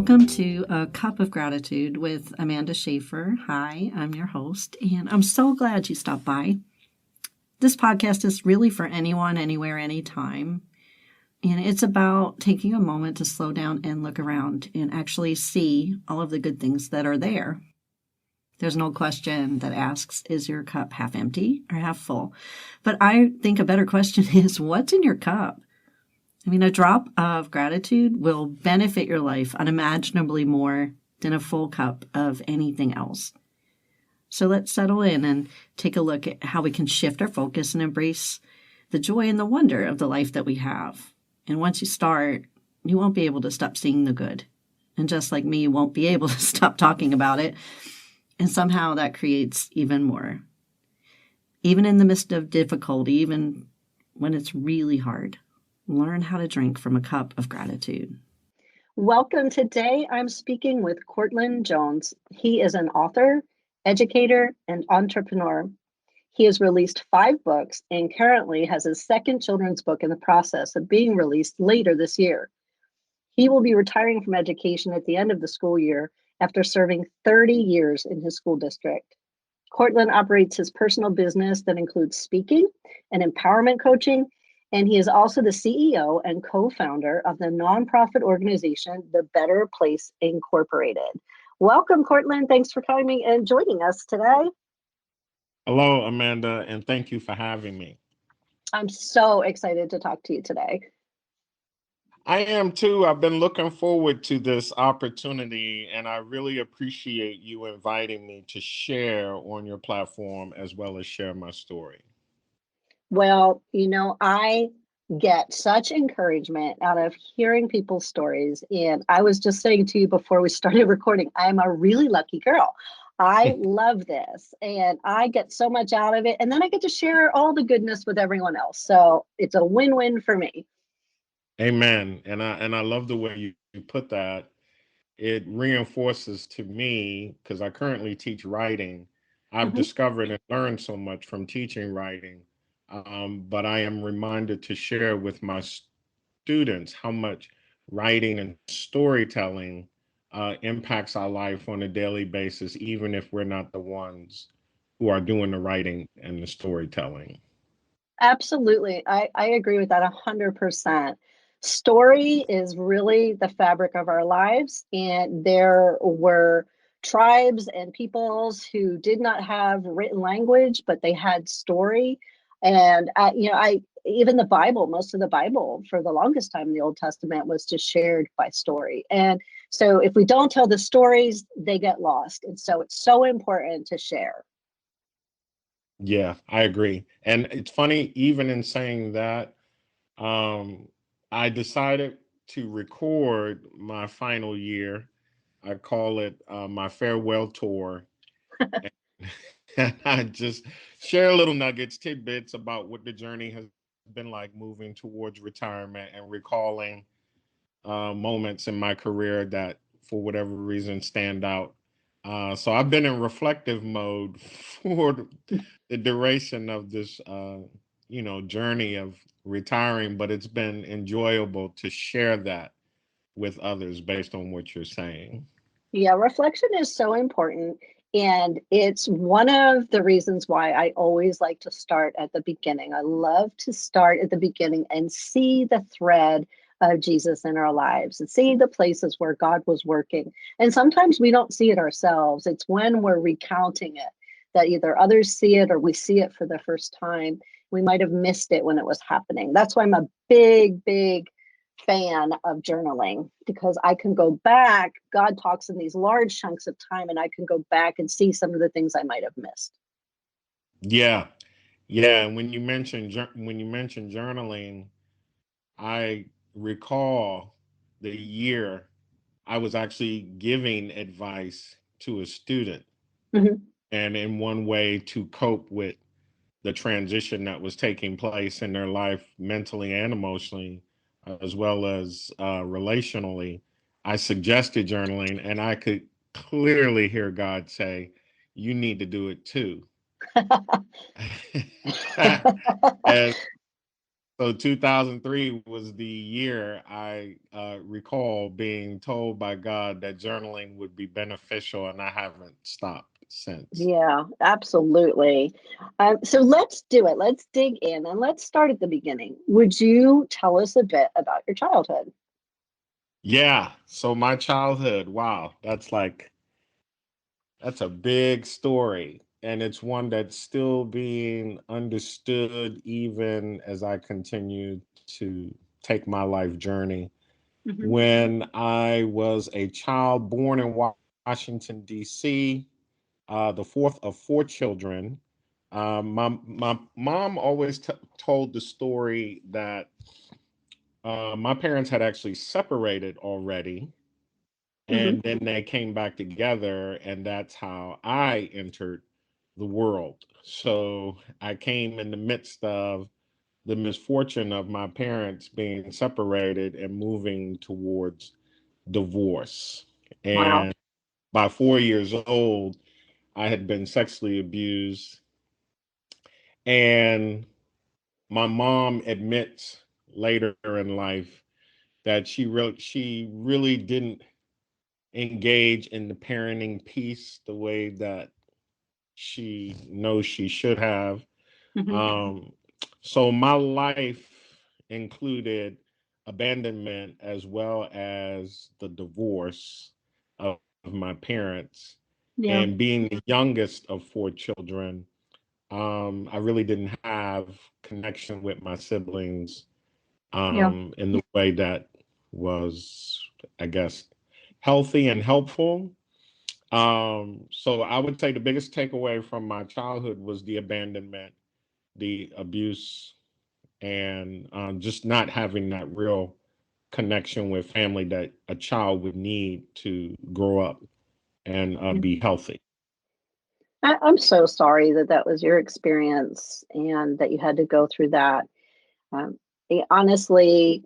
Welcome to A Cup of Gratitude with Amanda Schaefer. Hi, I'm your host, and I'm so glad you stopped by. This podcast is really for anyone, anywhere, anytime. And it's about taking a moment to slow down and look around and actually see all of the good things that are there. There's no question that asks, is your cup half empty or half full? But I think a better question is, what's in your cup? I mean, a drop of gratitude will benefit your life unimaginably more than a full cup of anything else. So let's settle in and take a look at how we can shift our focus and embrace the joy and the wonder of the life that we have. And once you start, you won't be able to stop seeing the good. And just like me, you won't be able to stop talking about it. And somehow that creates even more. Even in the midst of difficulty, even when it's really hard. Learn how to drink from a cup of gratitude. Welcome. Today, I'm speaking with Cortland Jones. He is an author, educator, and entrepreneur. He has released 5 books and currently has his second children's book in the process of being released later this year. He will be retiring from education at the end of the school year after serving 30 years in his school district. Cortland operates his personal business that includes speaking and empowerment coaching, and he is also the CEO and co-founder of the nonprofit organization, The Better Place Incorporated. Welcome, Cortland. Thanks for coming and joining us today. Hello, Amanda, and thank you for having me. I'm so excited to talk to you today. I am too. I've been looking forward to this opportunity, and I really appreciate you inviting me to share on your platform as well as share my story. Well, I get such encouragement out of hearing people's stories. And I was just saying to you before we started recording, I'm a really lucky girl. I love this and I get so much out of it. And then I get to share all the goodness with everyone else. So it's a win-win for me. Amen. And I love the way you put that. It reinforces to me, because I currently teach writing. I've Mhm. discovered and learned so much from teaching writing. But I am reminded to share with my students how much writing and storytelling impacts our life on a daily basis, even if we're not the ones who are doing the writing and the storytelling. Absolutely. I agree with that 100%. Story is really the fabric of our lives. And there were tribes and peoples who did not have written language, but they had story. And, even the Bible, most of the Bible for the longest time in the Old Testament was just shared by story. And so if we don't tell the stories, they get lost. And so it's so important to share. Yeah, I agree. And it's funny, even in saying that, um, I decided to record my final year. I call it my farewell tour. And I just share little nuggets, tidbits about what the journey has been like moving towards retirement and recalling moments in my career that, for whatever reason, stand out. So I've been in reflective mode for the duration of this, journey of retiring, but it's been enjoyable to share that with others based on what you're saying. Yeah, reflection is so important. And it's one of the reasons why I always like to start at the beginning. I love to start at the beginning and see the thread of Jesus in our lives and see the places where God was working. And sometimes we don't see it ourselves. It's when we're recounting it that either others see it or we see it for the first time. We might have missed it when it was happening. That's why I'm a big fan of journaling, because I can go back. God talks in these large chunks of time, and I can go back and see some of the things I might have missed. Yeah, yeah. And when you mention journaling, I recall the year I was actually giving advice to a student, Mhm. and in one way to cope with the transition that was taking place in their life mentally and emotionally, as well as relationally, I suggested journaling, and I could clearly hear God say, "You need to do it too." and So 2003 was the year I recall being told by God that journaling would be beneficial, and I haven't stopped since. Yeah, absolutely. So let's do it. Let's dig in and let's start at the beginning. Would you tell us a bit about your childhood? Yeah. So my childhood, wow, that's a big story. And it's one that's still being understood even as I continue to take my life journey. Hmm. When I was a child born in Washington, D.C., the fourth of four children, my mom always told the story that my parents had actually separated already, Hmm. and then they came back together, and that's how I entered the world. So I came in the midst of the misfortune of my parents being separated and moving towards divorce. Wow. And by 4 years old, I had been sexually abused. And my mom admits later in life that she really didn't engage in the parenting piece the way that she knows she should have. Hmm. Um, so my life included abandonment as well as the divorce of my parents. Yeah. And being the youngest of four children, I really didn't have connection with my siblings Yeah. in the way that was, I guess, healthy and helpful. So I would say the biggest takeaway from my childhood was the abandonment, the abuse, and just not having that real connection with family that a child would need to grow up and Yeah. be healthy. I'm so sorry that that was your experience and that you had to go through that. Um, Honestly,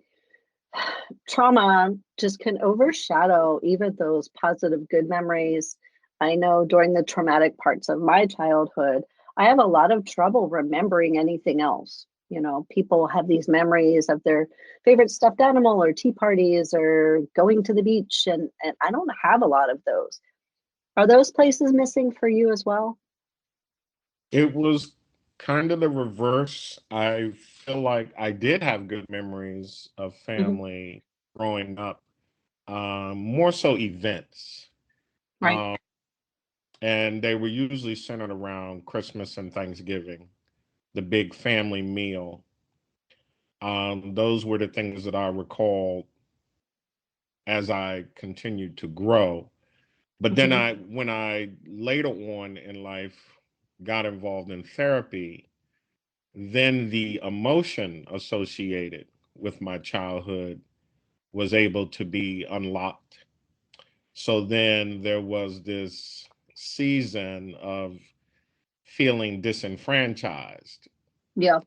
trauma just can overshadow even those positive, good memories. I know during the traumatic parts of my childhood, I have a lot of trouble remembering anything else. You know, people have these memories of their favorite stuffed animal or tea parties or going to the beach, and I don't have a lot of those. Are those places missing for you as well? It was kind of the reverse. I feel like I did have good memories of Hmm. family growing up, more so events. Right. Um, and they were usually centered around Christmas and Thanksgiving, the big family meal. Those were the things that I recall as I continued to grow. But then Hmm. when I later on in life got involved in therapy, then the emotion associated with my childhood was able to be unlocked. So then there was this season of feeling disenfranchised Yeah.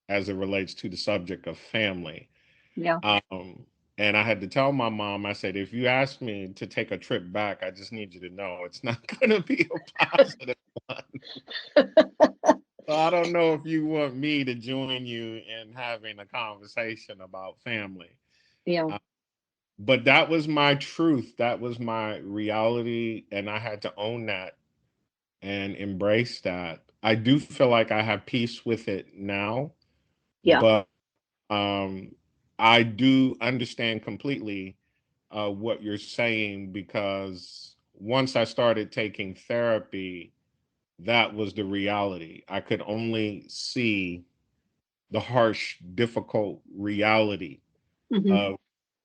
as it relates to the subject of family. Yeah. Um, and I had to tell my mom, I said, if you ask me to take a trip back, I just need you to know it's not going to be a positive one. So I don't know if you want me to join you in having a conversation about family. Yeah. Uh, but that was my truth. That was my reality. And I had to own that and embrace that. I do feel like I have peace with it now, Yeah. but um, I do understand completely what you're saying because once I started taking therapy, that was the reality. I could only see the harsh, difficult reality Hmm. of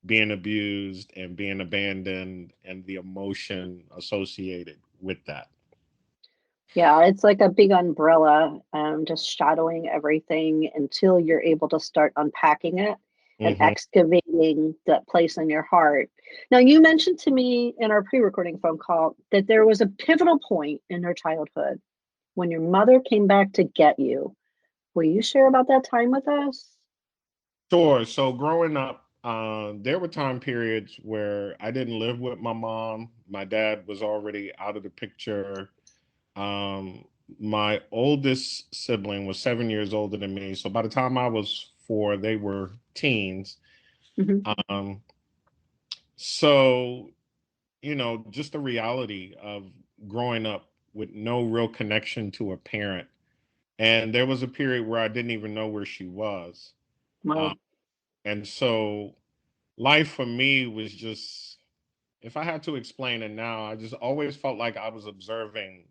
being abused and being abandoned and the emotion associated with that. Yeah, it's like a big umbrella, just shadowing everything until you're able to start unpacking it and Hmm. excavating that place in your heart. Now, you mentioned to me in our pre-recording phone call that there was a pivotal point in your childhood when your mother came back to get you. Will you share about that time with us? Sure. So growing up, there were time periods where I didn't live with my mom. My dad was already out of the picture. my oldest sibling was 7 years older than me. So by the time I was 4, they were teens. Hmm. Um, so, just the reality of growing up with no real connection to a parent. And there was a period where I didn't even know where she was. Um, Well, and so life for me was just, if I had to explain it now, I just always felt like I was observing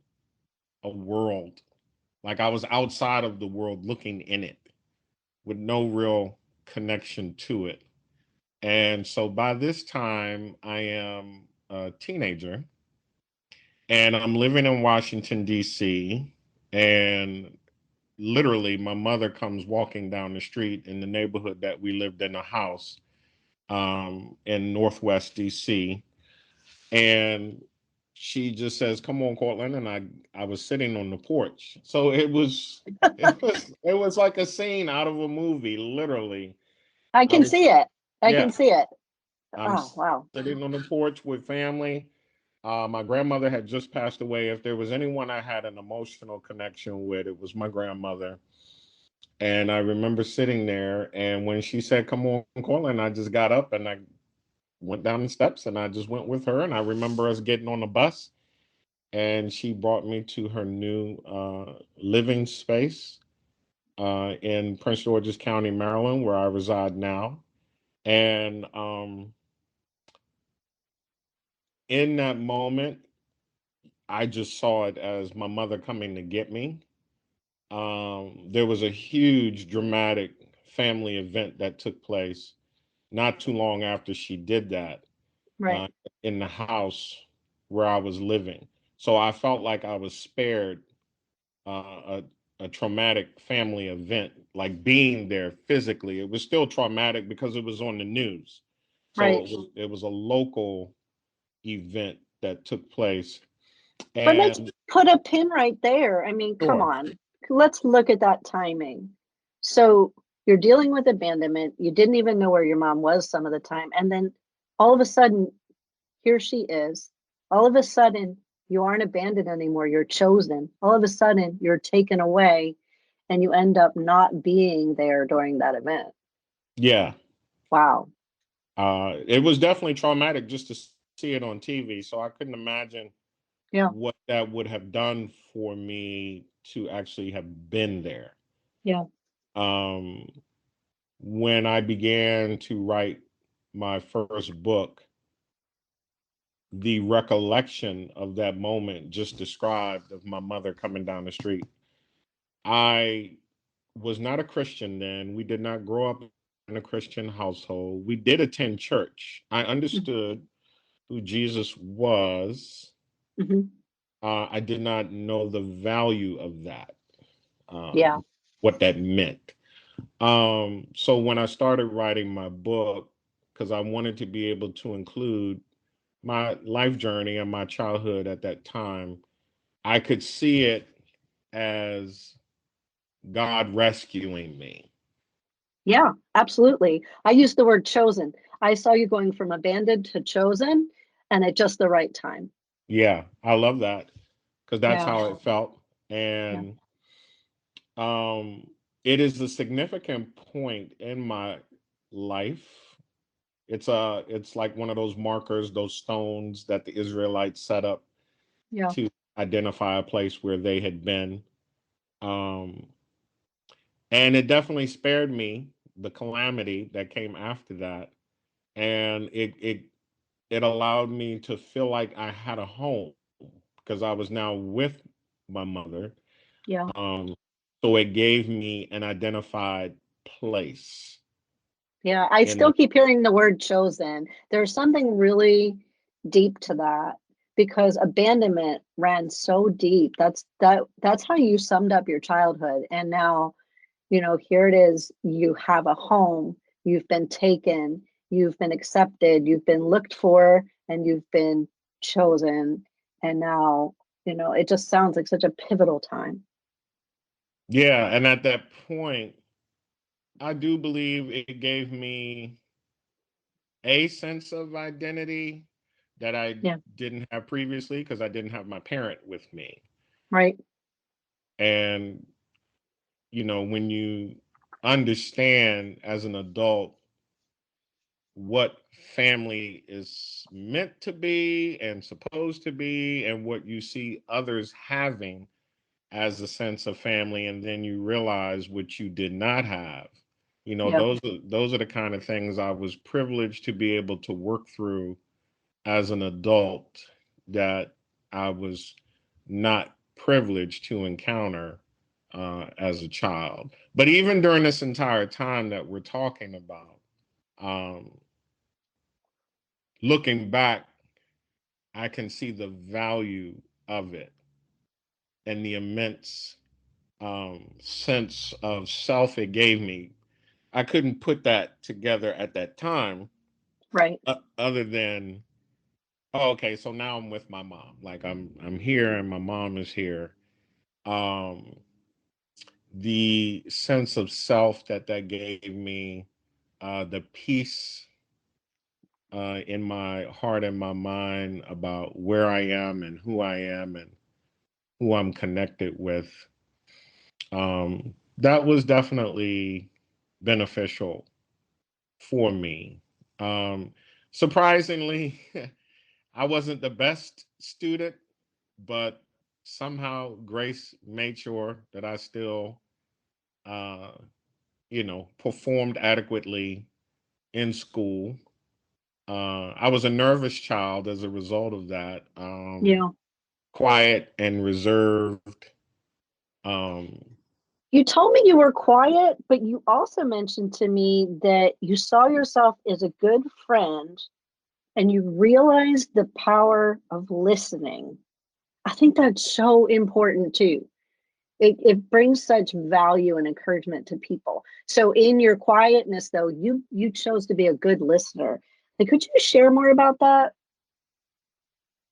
a world, like I was outside of the world looking in it with no real connection to it. And so by this time, I am a teenager and I'm living in Washington, D.C. And literally, my mother comes walking down the street in the neighborhood that we lived in, a house in Northwest DC. And she just says, "Come on, Cortland." And I was sitting on the porch. So it was like a scene out of a movie, literally. I I can was see it. I Yeah, can see it. I'm Oh, wow. sitting on the porch with family. My grandmother had just passed away. If there was anyone I had an emotional connection with, it was my grandmother. And I remember sitting there, and when she said, "Come on, Cortland," I just got up and I went down the steps and I just went with her. And I remember us getting on the bus, and she brought me to her new living space in Prince George's County, Maryland, where I reside now. And in that moment, I just saw it as my mother coming to get me. There was a huge dramatic family event that took place not too long after she did that Right. uh, in the house where I was living. So I felt like I was spared a traumatic family event, like being there physically. It was still traumatic because it was on the news. So Right. it was a local event that took place. But let's And put a pin right there. I mean, come sure, on. Let's look at that timing. So you're dealing with abandonment. You didn't even know where your mom was some of the time. And then all of a sudden, here she is. All of a sudden, you aren't abandoned anymore. You're chosen. All of a sudden, you're taken away and you end up not being there during that event. yeah, Wow. it was definitely traumatic just to see it on TV. So I couldn't imagine Yeah. what that would have done for me to actually have been there. Yeah. Um, when I began to write my first book, the recollection of that moment just described of my mother coming down the street. I was not a Christian then. We did not grow up in a Christian household. We did attend church. I understood who Jesus was. Mm-hmm. I did not know the value of that, Yeah. what that meant. So when I started writing my book, because I wanted to be able to include my life journey and my childhood at that time, I could see it as God rescuing me. Yeah, absolutely. I use the word chosen. I saw you going from abandoned to chosen and at just the right time. Yeah, I love that because that's Yeah. how it felt. Yeah. And um, it is a significant point in my life. It's like one of those markers, those stones that the Israelites set up Yeah. to identify a place where they had been. Um, and it definitely spared me the calamity that came after that. And it allowed me to feel like I had a home because I was now with my mother. Yeah. Um, so it gave me an identified place Yeah. I in the still keep hearing the word chosen. There's something really deep to that because abandonment ran so deep. That's how you summed up your childhood. And now, here it is. You have a home, you've been taken, you've been accepted, you've been looked for, and you've been chosen. And now, it just sounds like such a pivotal time. yeah, and at that point, I do believe it gave me a sense of identity that I Yeah. didn't have previously because I didn't have my parent with me. Right. And, when you understand as an adult what family is meant to be and supposed to be, and what you see others having as a sense of family, and then you realize what you did not have. Yeah. Those are the kind of things I was privileged to be able to work through as an adult that I was not privileged to encounter as a child. But even during this entire time that we're talking about, um, looking back, I can see the value of it and the immense sense of self it gave me. I couldn't put that together at that time, Right. other than, oh, okay, so now I'm with my mom. Like I'm here and my mom is here. Um, the sense of self that gave me, the peace in my heart and my mind about where I am and who I'm connected with. That was definitely beneficial for me. Um, Surprisingly, I wasn't the best student, but somehow Grace made sure that I still, uh, performed adequately in school. I was a nervous child as a result of that, Yeah. quiet and reserved. Um, You told me you were quiet, but you also mentioned to me that you saw yourself as a good friend and you realized the power of listening. I think that's so important too. It brings such value and encouragement to people. So in your quietness though, you chose to be a good listener. Like, could you share more about that?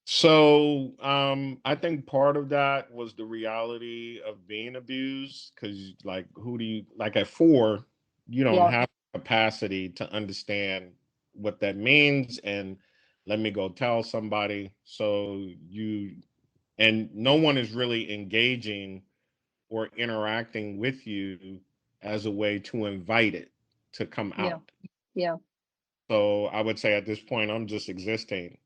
So I think part of that was the reality of being abused, because like who do you like at 4, you don't Yeah, have capacity to understand what that means, and let me go tell somebody. So you and no one is really engaging or interacting with you as a way to invite it to come yeah, out. yeah, So I would say at this point, I'm just existing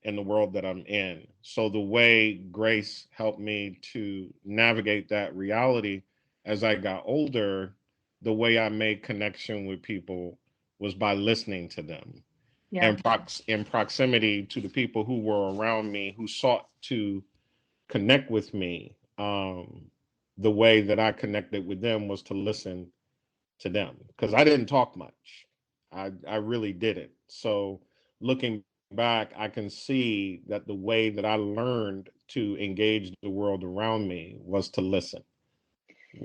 in the world that I'm in. So the way grace helped me to navigate that reality as I got older, the way I made connection with people was by listening to them, yeah, and in proximity to the people who were around me who sought to connect with me. The way that I connected with them was to listen to them, because I didn't talk much. I really didn't. So looking back, I can see that the way that I learned to engage the world around me was to listen.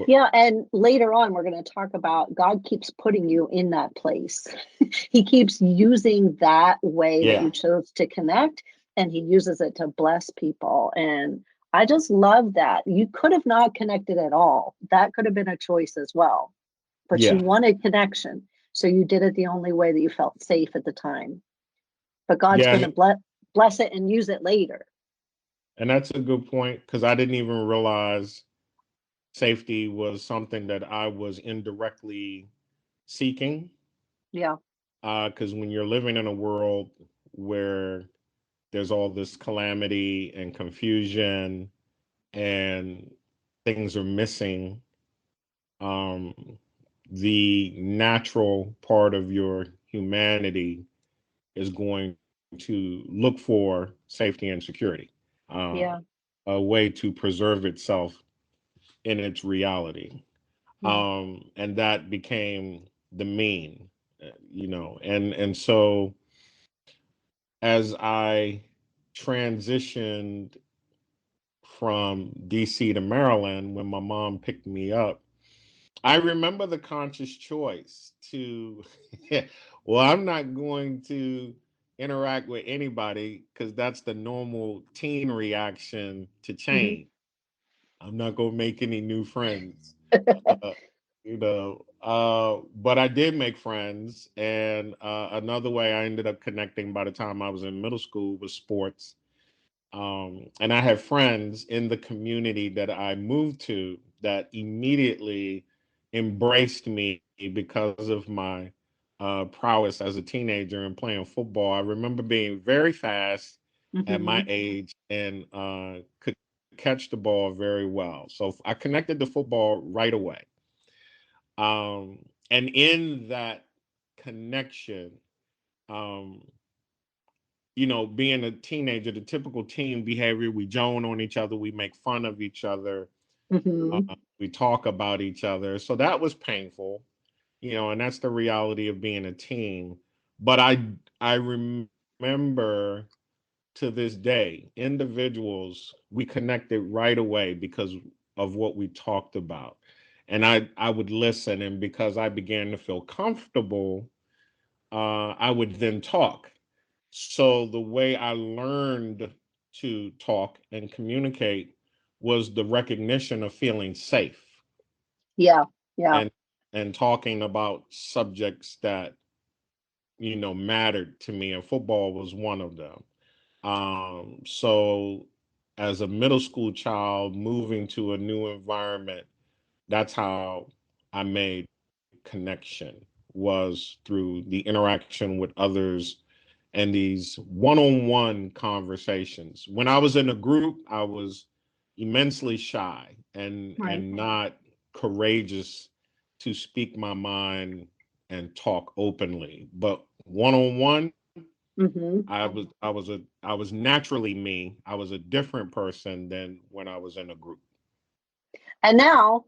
yeah. And later on, we're going to talk about God keeps putting you in that place. He keeps using that way that Yeah. you chose to connect, and He uses it to bless people. And I just love that. You could have not connected at all. That could have been a choice as well. But you Yeah. wanted connection. So you did it the only way that you felt safe at the time. But God's Yeah. going to bless it and use it later. And that's a good point, because I didn't even realize safety was something that I was indirectly seeking. Yeah. Because when you're living in a world where there's all this calamity and confusion and things are missing, um, the natural part of your humanity is going to look for safety and security, uh, Yeah. a way to preserve itself in its reality. Yeah. And that became the mean, and so as I transitioned from DC to Maryland, when my mom picked me up, I remember the conscious choice to, well, I'm not going to interact with anybody because that's the normal teen reaction to Hmm. change. I'm not going to make any new friends, uh, but I did make friends. And another way I ended up connecting by the time I was in middle school was sports. And I have friends in the community that I moved to that immediately embraced me because of my prowess as a teenager and playing football. I remember being very fast at my Hmm. age and could catch the ball very well. So I connected to football right away. And in that connection, um, being a teenager, the typical teen behavior, we joan on each other, we make fun of each other, Hmm. we talk about each other. So that was painful, and that's the reality of being a teen. But I remember to this day, individuals we connected right away because of what we talked about. And I would listen, and because I began to feel comfortable, I would then talk. So the way I learned to talk and communicate was the recognition of feeling safe Yeah. Yeah. and talking about subjects that mattered to me, and football was one of them. So as a middle school child moving to a new environment, that's how I made connection, was through the interaction with others and these one-on-one conversations. When I was in a group, I was immensely shy and Right. not courageous to speak my mind and talk openly. But one-on-one, Hmm. I was naturally me. I was a different person than when I was in a group. And now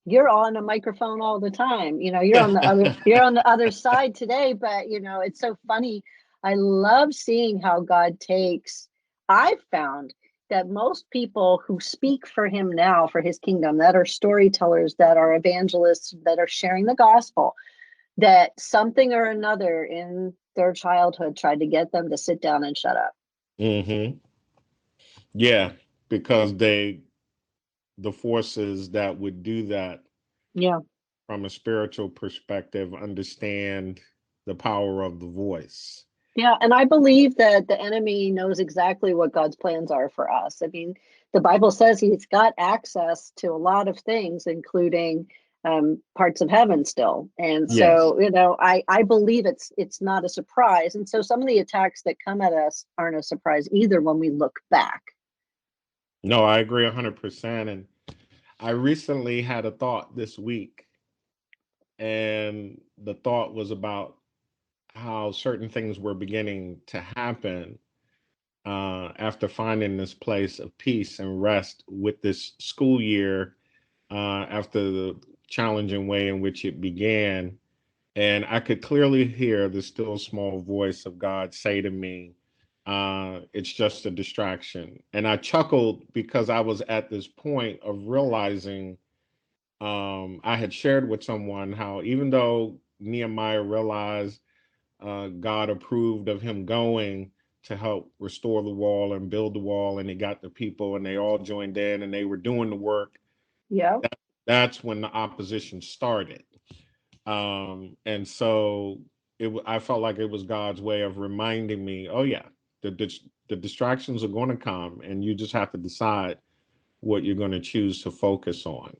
you're on a microphone all the time. You're on the other side today, but it's so funny. I love seeing how God takes. I've found that most people who speak for him now, for his kingdom, that are storytellers, that are evangelists, that are sharing the gospel, that something or another in their childhood tried to get them to sit down and shut up. Hmm. Yeah, because the forces that would do that Yeah. from a spiritual perspective understand the power of the voice. Yeah, and I believe that the enemy knows exactly what God's plans are for us. I mean, the Bible says he's got access to a lot of things, including parts of heaven still. And Yes. so, I believe it's not a surprise. And so some of the attacks that come at us aren't a surprise either when we look back. No, I agree 100%. And I recently had a thought this week, and the thought was about how certain things were beginning to happen after finding this place of peace and rest with this school year, after the challenging way in which it began. And I could clearly hear the still small voice of God say to me, it's just a distraction. And I chuckled because I was at this point of realizing, I had shared with someone how even though Nehemiah realized God approved of him going to help restore the wall and build the wall, and he got the people and they all joined in and they were doing the work, Yeah. that's when the opposition started. And so I felt like it was God's way of reminding me, oh yeah, the distractions are going to come, and you just have to decide what you're going to choose to focus on.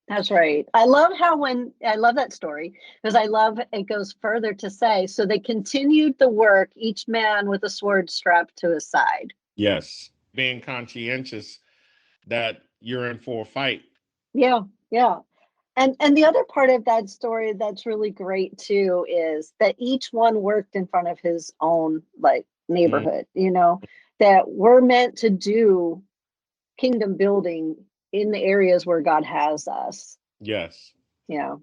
That's right. I love that story because I love it goes further to say, so they continued the work, each man with a sword strapped to his side. Yes, being conscientious that you're in for a fight. Yeah, yeah. And the other part of that story that's really great too is that each one worked in front of his own like Mm, neighborhood, that we're meant to do kingdom building in the areas where God has us. yes, Yeah.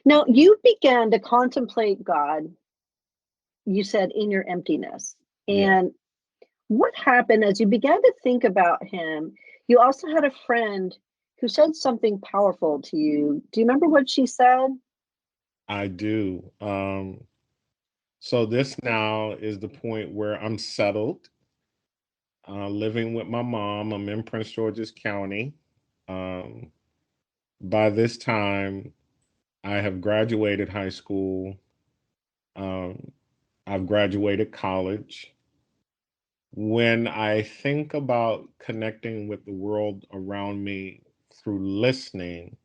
Now you began to contemplate God, you said in your emptiness. yeah, And what happened as you began to think about him? You also had a friend who said something powerful to you. Do you remember what she said? I do. So this now is the point where I'm settled, living with my mom. I'm in Prince George's County. Um, by this time, I have graduated high school. Um, I've graduated college. when I think about connecting with the world around me through listening,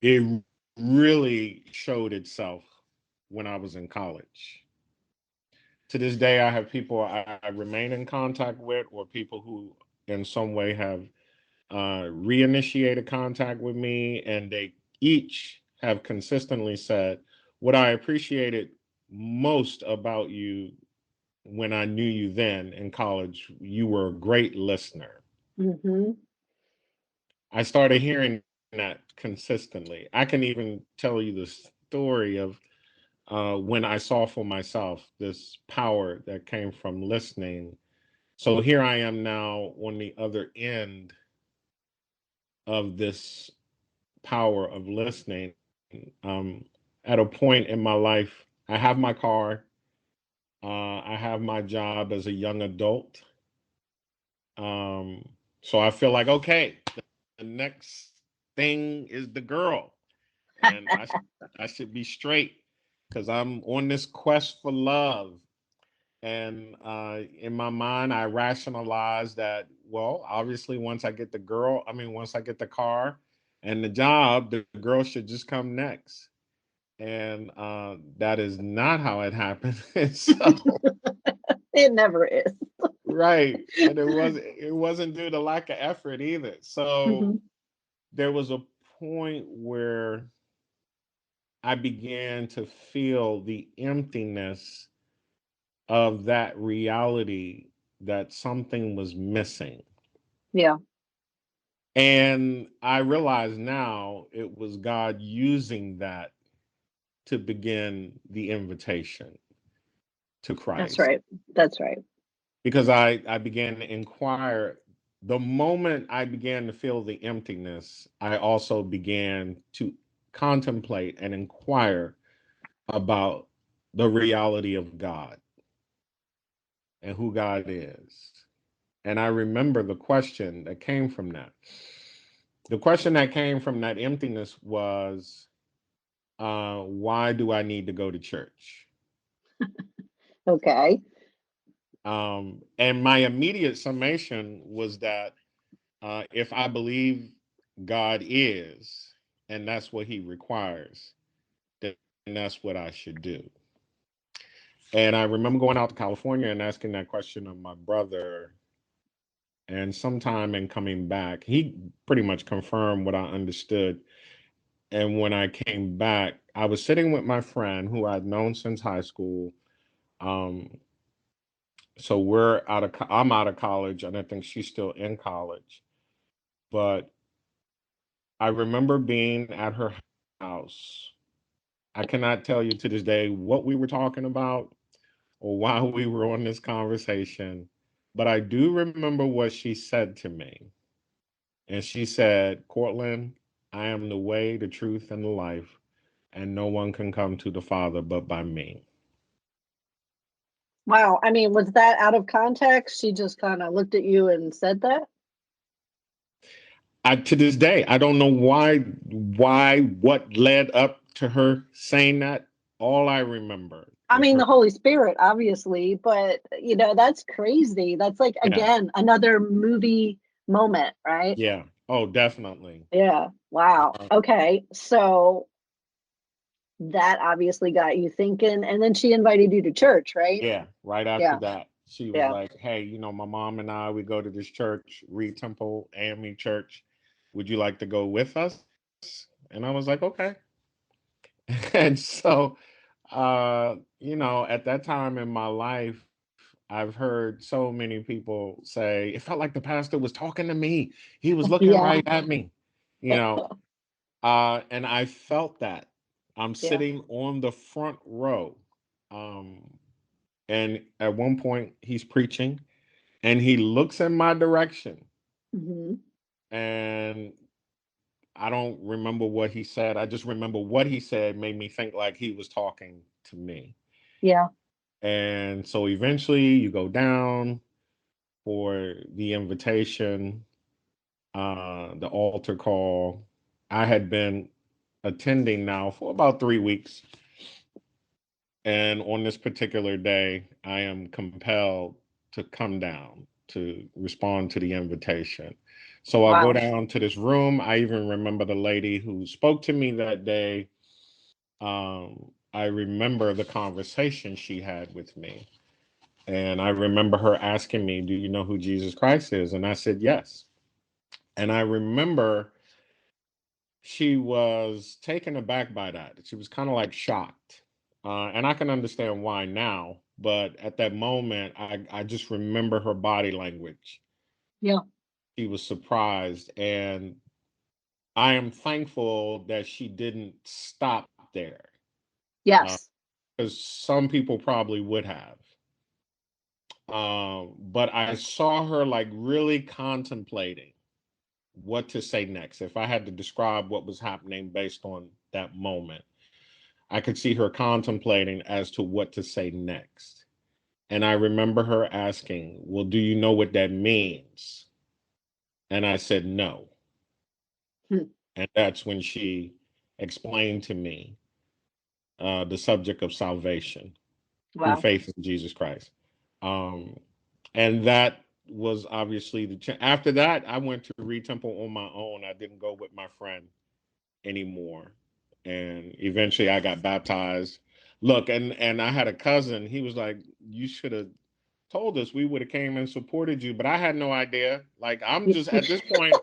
it really showed itself when I was in college. To this day, I have people I remain in contact with, or people who in some way have reinitiated contact with me, and they each have consistently said, what I appreciated most about you when I knew you then in college, you were a great listener. Mm-hmm. I started hearing that consistently. I can even tell you the story of when I saw for myself this power that came from listening. So here I am now on the other end of this power of listening. Um, at a point in my life, I have my car, I have my job as a young adult. Um, so I feel like, okay, the next thing is the girl, and I should be straight because I'm on this quest for love. And in my mind, I rationalize that, well, obviously, once I get the car and the job, the girl should just come next. And that is not how it happened. So, It never is. right. And it wasn't due to lack of effort either. Mm-hmm. So there was a point where I began to feel the emptiness of that reality that something was missing. Yeah, And I realize now it was God using that to begin the invitation to that's Christ. right. That's right. Because I began to inquire. The moment I began to feel the emptiness, I also began to contemplate and inquire about the reality of God and who God is. And I remember the question that came from that. The question that came from that emptiness was, why do I need to go to church? Okay. And my immediate summation was that if I believe God is, and that's what he requires, then that's what I should do. And I remember going out to California and asking that question of my brother. And sometime in coming back, he pretty much confirmed what I understood. And when I came back, I was sitting with my friend who I'd known since high school. Um, so I'm out of college, and I think she's still in college. But I remember being at her house. I cannot tell you to this day what we were talking about or why we were on this conversation, but I do remember what she said to me. And she said, Cortland, I am the way, the truth, and the life, and no one can come to the Father but by me. Wow. I mean, was that out of context? She just kind of looked at you and said that? To this day, I don't know what led up to her saying that. All I remember I is mean, her. the Holy Spirit, obviously, but that's crazy. That's like, Yeah, again, another movie moment, right? yeah. Oh, definitely. Yeah. Wow. Uh, Okay. So that obviously got you thinking. And then she invited you to church, right? yeah, right after Yeah. that, she was Yeah. like, hey, my mom and I, we go to this church, Reed Temple AME Church. Would you like to go with us? And I was like, okay. And so, at that time in my life, I've heard so many people say, it felt like the pastor was talking to me. He was looking Yeah. right at me, you know. And I felt that. I'm Yeah. sitting on the front row. Um, and at one point, he's preaching and he looks in my direction. Hmm. And I don't remember what he said. I just remember what he said made me think like he was talking to me. Yeah. And so eventually you go down for the invitation, the altar call. I had been attending now for about 3 weeks. And on this particular day, I am compelled to come down to respond to the invitation. So I go Wow. down to this room. I even remember the lady who spoke to me that day. I remember the conversation she had with me. And I remember her asking me, "Do you know who Jesus Christ is?" And I said, "Yes." And I remember she was taken aback by that. She was kind of like shocked. And I can understand why now. But at that moment, I just remember her body language. Yeah. She was surprised. And I am thankful that she didn't stop there, Yes. because some people probably would have. But I saw her like really contemplating what to say next. If I had to describe what was happening based on that moment, I could see her contemplating as to what to say next. And I remember her asking, "Well, do you know what that means?" And I said, "No." Hmm. And that's when she explained to me the subject of salvation through Wow. faith in Jesus Christ. Um, and that was obviously after that, I went to Reed Temple on my own. I didn't go with my friend anymore. And eventually I got baptized. Look, and I had a cousin. He was like, "You should have told us. We would have came and supported you." But I had no idea. Like, I'm just at this point,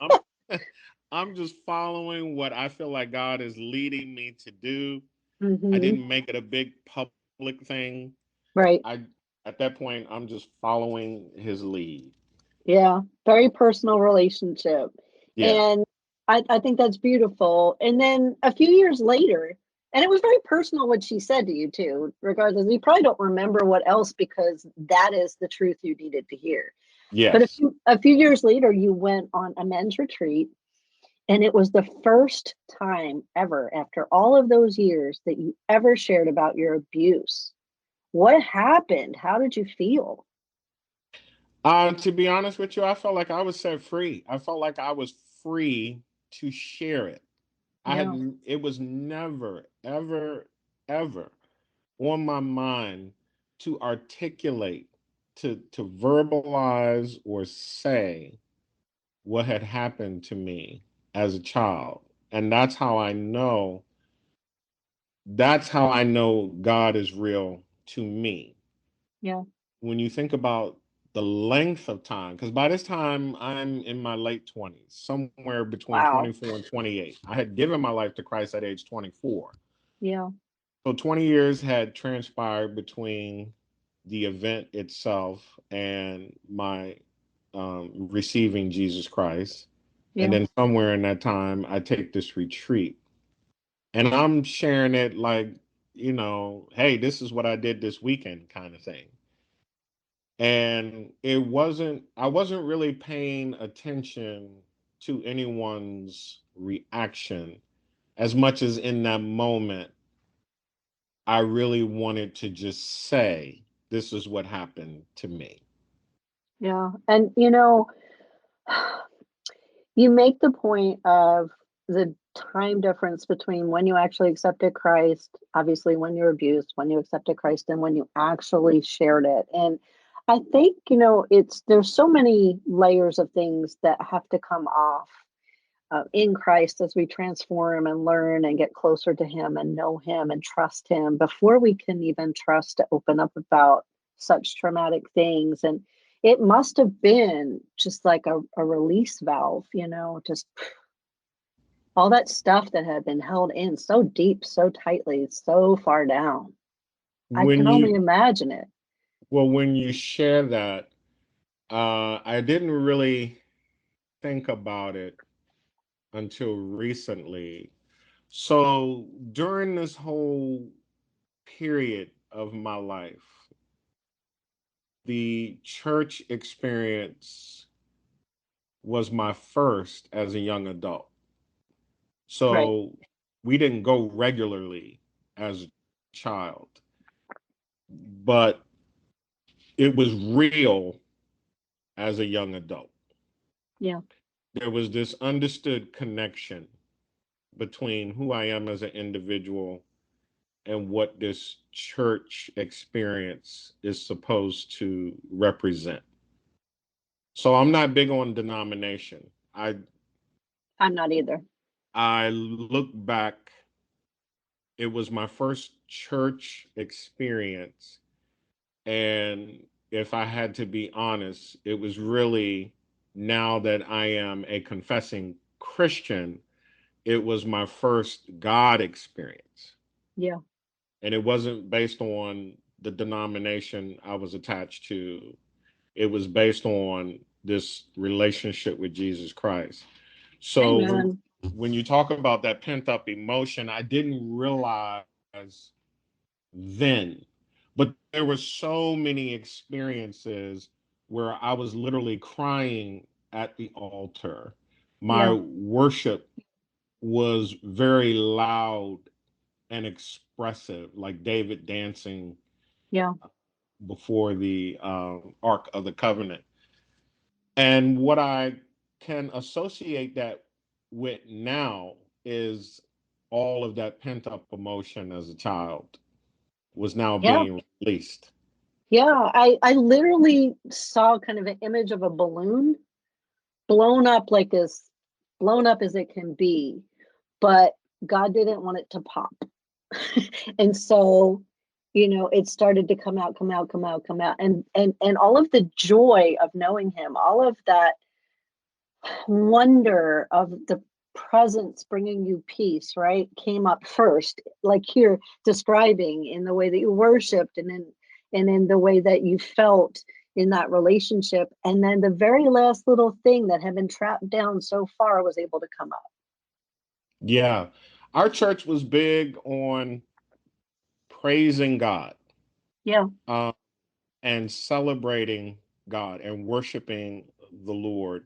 I'm just following what I feel like God is leading me to do. I Hmm. didn't make it a big public thing. Right. I At that point, I'm just following his lead. Yeah. Very personal relationship. Yeah. And I think that's beautiful. And then a few years later, and it was very personal what she said to you too, regardless. You probably don't remember what else because that is the truth you needed to hear. But Yes. a few years later, you went on a men's retreat, and it was the first time ever after all of those years that you ever shared about your abuse. What happened? How did you feel? To be honest with you, I felt like I was set free. I felt like I was free to share it. Yeah. It was never, ever, ever on my mind to articulate, to verbalize or say what had happened to me as a child. And that's how I know God is real to me. Yeah. When you think about the length of time, because by this time I'm in my late 20s, somewhere between Wow. 24 and 28. I had given my life to Christ at age 24. Yeah. So 20 years had transpired between the event itself and my receiving Jesus Christ. And Yeah. then somewhere in that time, I take this retreat and I'm sharing it like, hey, this is what I did this weekend kind of thing. And I wasn't really paying attention to anyone's reaction as much as in that moment I really wanted to just say, this is what happened to me. Yeah. And you make the point of the time difference between when you actually accepted Christ, obviously when you were abused, when you accepted Christ, and when you actually shared it. And I think, there's so many layers of things that have to come off in Christ as we transform and learn and get closer to Him and know Him and trust Him before we can even trust to open up about such traumatic things. And it must have been just like a release valve, just all that stuff that had been held in so deep, so tightly, so far down. I can When only you, imagine it. well, when you share that, I didn't really think about it until recently. So during this whole period of my life, the church experience was my first as a young adult. Right. So we didn't go regularly as a child, but it was real as a young adult. Yeah. There was this understood connection between who I am as an individual and what this church experience is supposed to represent. So I'm not big on denomination. I I'm not either. I look back, it was my first church experience, and if I had to be honest, it was really, now that I am a confessing Christian, it was my first God experience. Yeah. And it wasn't based on the denomination I was attached to. It was based on this relationship with Jesus Christ. So Amen. when you talk about that pent up emotion, I didn't realize then, but there were so many experiences where I was literally crying at the altar. My Yeah. worship was very loud and expressive, like David dancing Yeah. before the Ark of the Covenant. And what I can associate that with now is all of that pent up emotion as a child was now Yeah. being released. Yeah. I literally saw kind of an image of a balloon blown up, like as blown up as it can be, but God didn't want it to pop. And so, it started to come out, come out, come out, come out. And all of the joy of knowing him, all of that wonder of the presence bringing you peace, right, came up first, like you're describing, in the way that you worshiped, and in the way that you felt in that relationship. And then the very last little thing that had been trapped down so far was able to come up. Yeah. Our church was big on praising God, Yeah. uh, and celebrating God and worshiping the Lord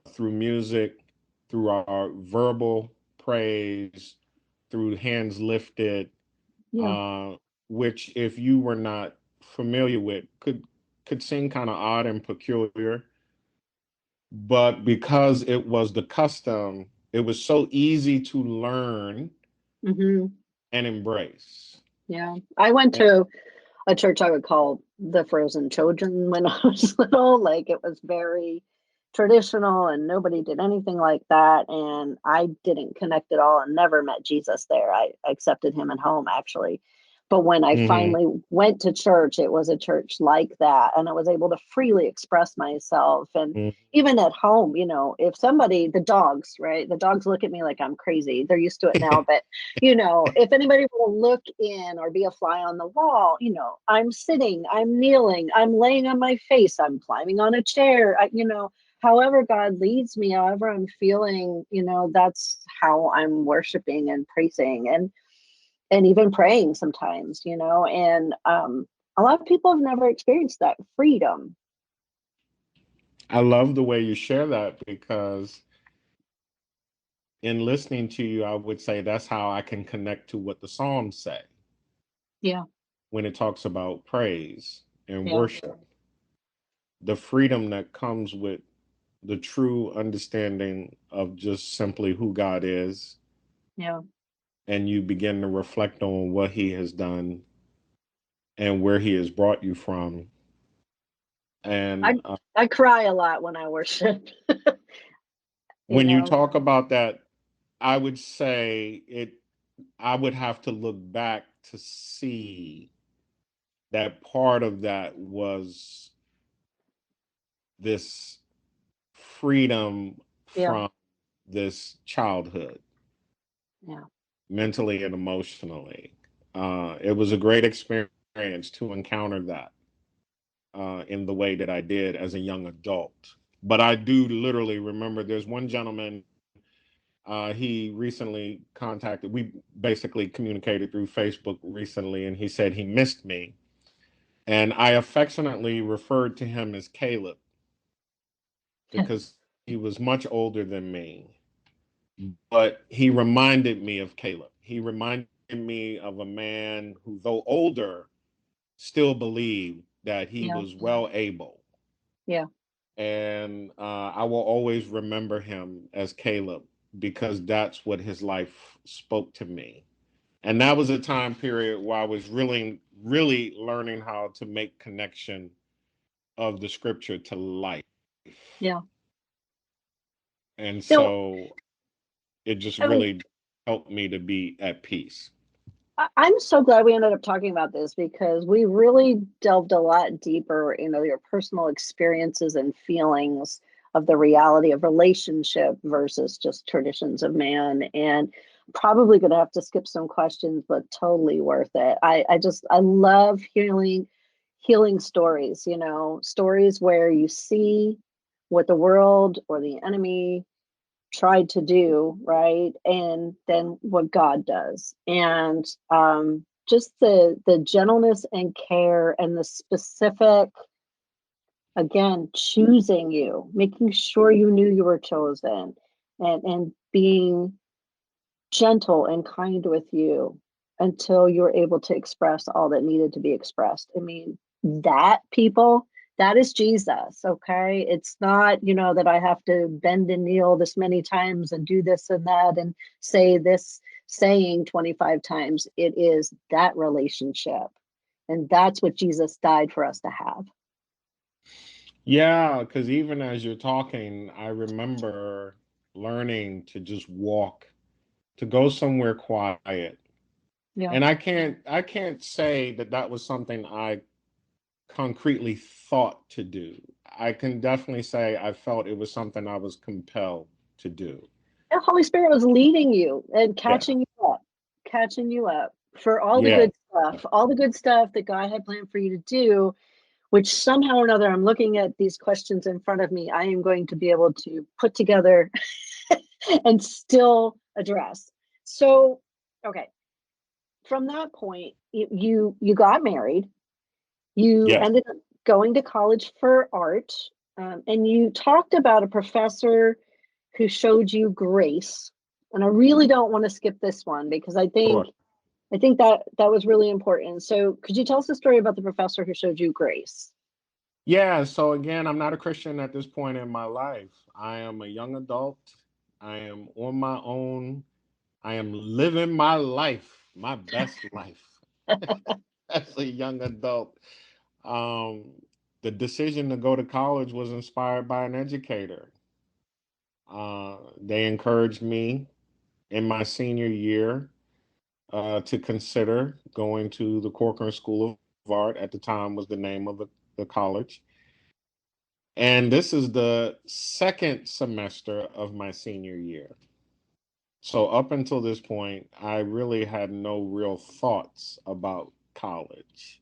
through music, through our verbal praise, through hands lifted, Yeah. uh, which, if you were not familiar with, could seem kind of odd and peculiar. But because it was the custom, it was so easy to learn Hmm. and embrace. Yeah. I went to a church I would call the Frozen Children when I was little. Like, it was very traditional and nobody did anything like that. And I didn't connect at all and never met Jesus there. I accepted him at home, actually. But when I Hmm. finally went to church, it was a church like that. And I was able to freely express myself. And even at home, if somebody, the dogs, right? The dogs look at me like I'm crazy. They're used to it now. But if anybody will look in or be a fly on the wall, I'm sitting, I'm kneeling, I'm laying on my face, I'm climbing on a chair, however God leads me, however I'm feeling, that's how I'm worshiping and praising and even praying sometimes, and a lot of people have never experienced that freedom. I love the way you share that, because in listening to you, I would say that's how I can connect to what the Psalms say Yeah. when it talks about praise and Yeah. worship. The freedom that comes with the true understanding of just simply who God is, Yeah. and you begin to reflect on what He has done and where He has brought you from. I And I cry a lot when I worship. you when you know. talk about that, I would say it, I would have to look back to see that part of that was this freedom Yeah. from this childhood, Yeah. mentally and emotionally. It was a great experience to encounter that in the way that I did as a young adult. But I do literally remember there's one gentleman, he recently contacted, we basically communicated through Facebook recently, and he said he missed me. And I affectionately referred to him as Caleb because he was much older than me. But he reminded me of Caleb. He reminded me of a man who, though older, still believed that he Yeah. was well able. Yeah. And I will always remember him as Caleb, because that's what his life spoke to me. And that was a time period where I was really, really learning how to make connection of the scripture to life. Yeah. And No, so it just I mean, really helped me to be at peace. I'm so glad we ended up talking about this because we really delved a lot deeper into your personal experiences and feelings of the reality of relationship versus just traditions of man. And probably going to have to skip some questions, but totally worth it. I love healing stories, stories where you see what the world or the enemy tried to do, right? And then what God does. And just the gentleness and care and the specific, again, choosing you, making sure you knew you were chosen, and being gentle and kind with you until you were able to express all that needed to be expressed. I mean, that people, that is Jesus, okay? It's not, that I have to bend and kneel this many times and do this and that and say this saying 25 times. It is that relationship. And that's what Jesus died for us to have. Yeah, because even as you're talking, I remember learning to just walk, to go somewhere quiet. Yeah. And I can't say that that was something I concretely thought to do. I can definitely say I felt it was something I was compelled to do. The Holy Spirit was leading you and Yeah. catching you up for Yeah. all the good stuff that God had planned for you to do, which somehow or another, I'm looking at these questions in front of me, I am going to be able to put together and still address. So, okay, from that point, you got married, you Yes. ended up going to college for art, and you talked about a professor who showed you grace. And I really don't want to skip this one because Sure. I think that was really important. So, could you tell us a story about the professor who showed you grace? Yeah. So again, I'm not a Christian at this point in my life. I am a young adult. I am on my own. I am living my life, my best life as a young adult. Um, the decision to go to college was inspired by an educator. They encouraged me in my senior year to consider going to the Corcoran School of Art. At the time, was the name of the college. And this is the second semester of my senior year. So up until this point, I really had no real thoughts about college.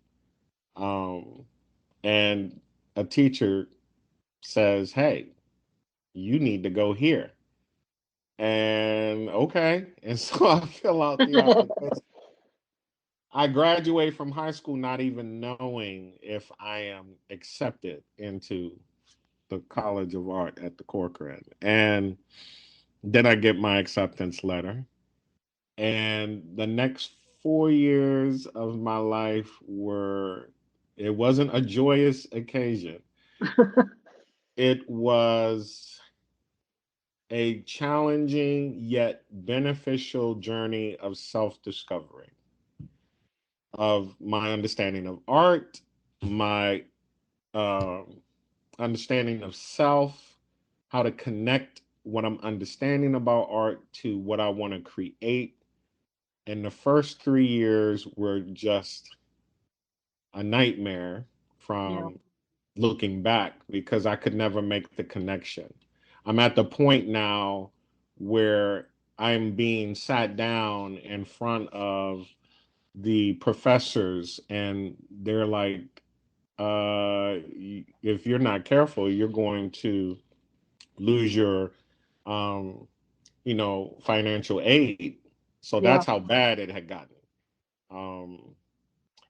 Um, and a teacher says, "Hey, you need to go here." And okay. And so I fill out the application. I graduate from high school not even knowing if I am accepted into the College of Art at the Corcoran. And then I get my acceptance letter. And the next 4 years of my life it wasn't a joyous occasion. It was a challenging yet beneficial journey of self discovery, of my understanding of art, my um, understanding of self, how to connect what I'm understanding about art to what I want to create. And the first 3 years were just a nightmare Yeah. from looking back because I could never make the connection. I'm at the point now where I'm being sat down in front of the professors and they're like, if you're not careful, you're going to lose your, um, financial aid. So Yeah. that's how bad it had gotten. Um,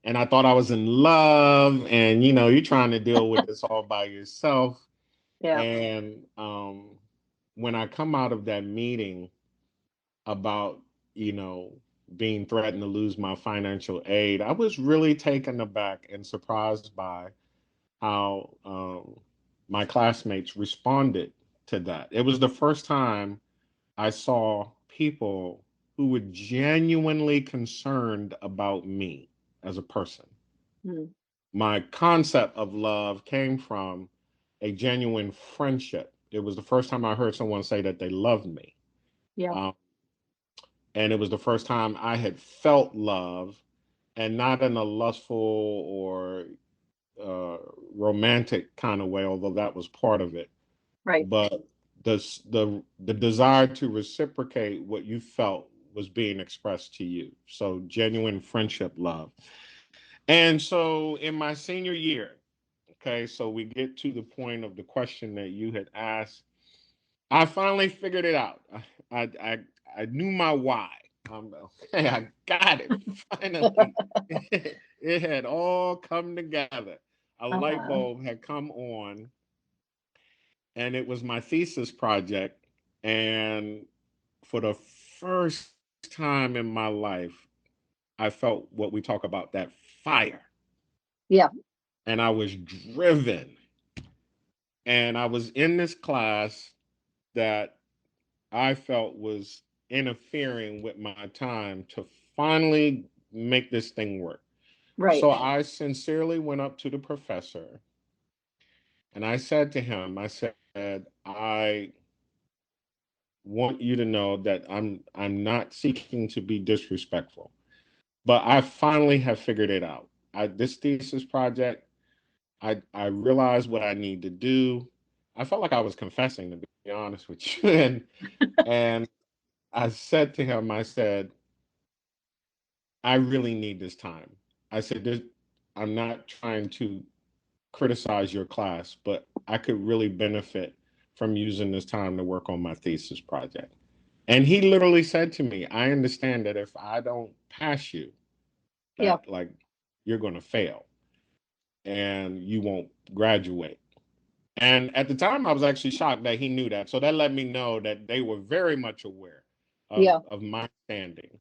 and I thought I was in love, and you're trying to deal with this all by yourself. Yeah. And when I come out of that meeting about, you know, being threatened to lose my financial aid, I was really taken aback and surprised by how my classmates responded to that. It was the first time I saw people who were genuinely concerned about me as a person. Mm. My concept of love came from a genuine friendship. It was the first time I heard someone say that they loved me. Yeah. Um, and it was the first time I had felt love, and not in a lustful or uh, romantic kind of way, although that was part of it, Right. but the desire to reciprocate what you felt was being expressed to you. So genuine friendship, love. And so in my senior year, okay, so we get to the point of the question that you had asked. I finally figured it out. I I, I knew my why. Okay, I got it finally. It had all come together. A light Uh-huh. bulb had come on, and it was my thesis project. And for the first time in my life, I felt what we talk about, that fire. Yeah. And I was driven. And I was in this class that I felt was interfering with my time to finally make this thing work. Right. So I sincerely went up to the professor and I said to him, I said, I want you to know that I'm not seeking to be disrespectful, but I finally have figured it out. This thesis project, I realized what I need to do. I felt like I was confessing, to be honest with you, and I said to him, I said, I really need this time. I said, I'm not trying to criticize your class, but I could really benefit from using this time to work on my thesis project. And he literally said to me, I understand that if I don't pass you, Yeah. that like you're going to fail and you won't graduate. And at the time, I was actually shocked that he knew that. So that let me know that they were very much aware Yeah. of my standing.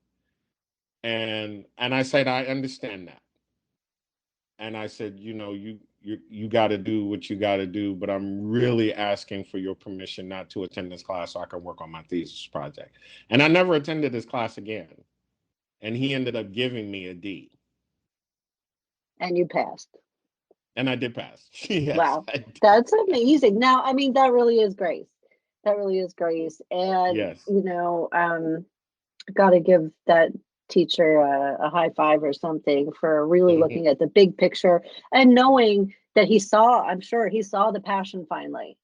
And I said, I understand that. And I said, you got to do what you got to do, but I'm really asking for your permission not to attend this class so I can work on my thesis project. And I never attended this class again. And he ended up giving me a D. And you passed. And I did pass. Yes, Wow. I did. That's amazing. Now, I mean, that really is grace. That really is grace. And, Yes. got to give that teacher a high five or something for really Hmm. looking at the big picture and knowing that I'm sure he saw the passion finally.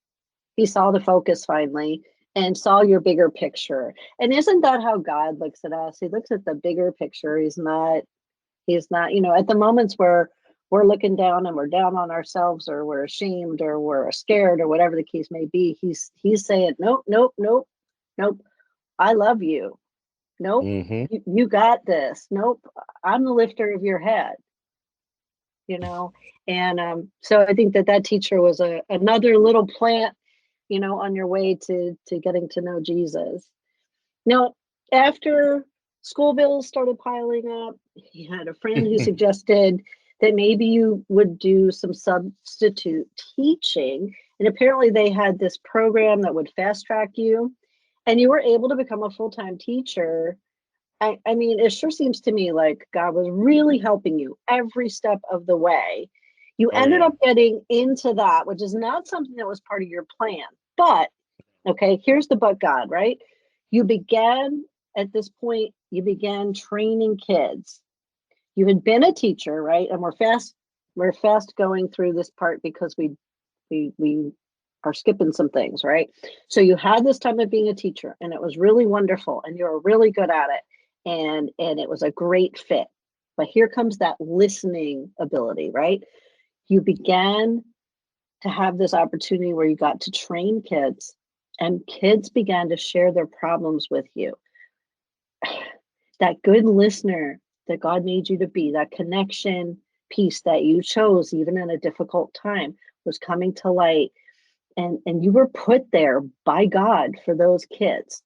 He saw the focus finally and saw your bigger picture. And isn't that how God looks at us? He looks at the bigger picture. He's not, at the moments where we're looking down and we're down on ourselves or we're ashamed or we're scared or whatever the case may be, he's saying, nope, nope, nope, nope. I love you. Nope, Hmm. you got this. Nope, I'm the lifter of your head, you know. And so I think that teacher was another little plant, on your way to getting to know Jesus. Now, after school bills started piling up, he had a friend who suggested that maybe you would do some substitute teaching. And apparently, they had this program that would fast track you, and you were able to become a full time teacher. I mean, it sure seems to me like God was really helping you every step of the way. You Oh, ended yeah. up getting into that, which is not something that was part of your plan. But, okay, here's the but God, right? You began at this point, you began training kids. You had been a teacher, right? And we're fast going through this part because we are skipping some things, right? So you had this time of being a teacher and it was really wonderful and you were really good at it and it was a great fit. But here comes that listening ability, right? You began to have this opportunity where you got to train kids and kids began to share their problems with you. That good listener that God made you to be, that connection piece that you chose even in a difficult time was coming to light, and you were put there by God for those kids.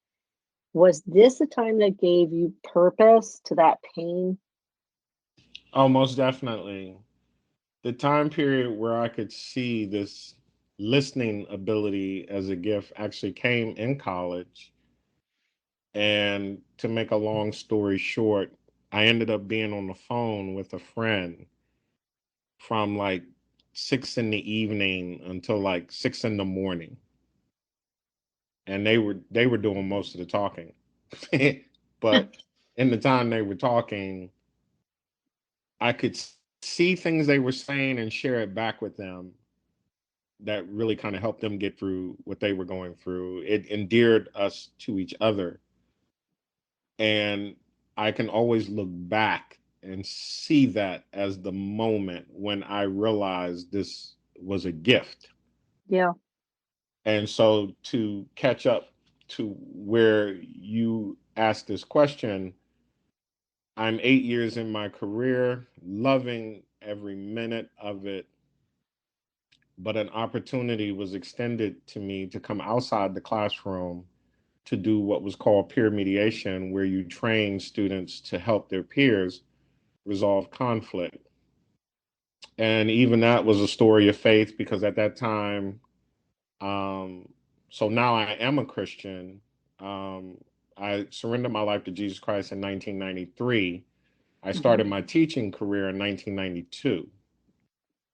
Was this a time that gave you purpose to that pain? Oh, most definitely. The time period where I could see this listening ability as a gift actually came in college. And to make a long story short, I ended up being on the phone with a friend from like 6 in the evening until like 6 in the morning. And they were doing most of the talking. But in the time they were talking, I could see things they were saying and share it back with them that really kind of helped them get through what they were going through. It endeared us to each other. And I can always look back and see that as the moment when I realized this was a gift. Yeah. And so to catch up to where you asked this question, I'm 8 years in my career, loving every minute of it, but an opportunity was extended to me to come outside the classroom to do what was called peer mediation, where you train students to help their peers resolve conflict. And even that was a story of faith because at that time, um, so now I am a Christian. Um, I surrendered my life to Jesus Christ in 1993. I Hmm. started my teaching career in 1992.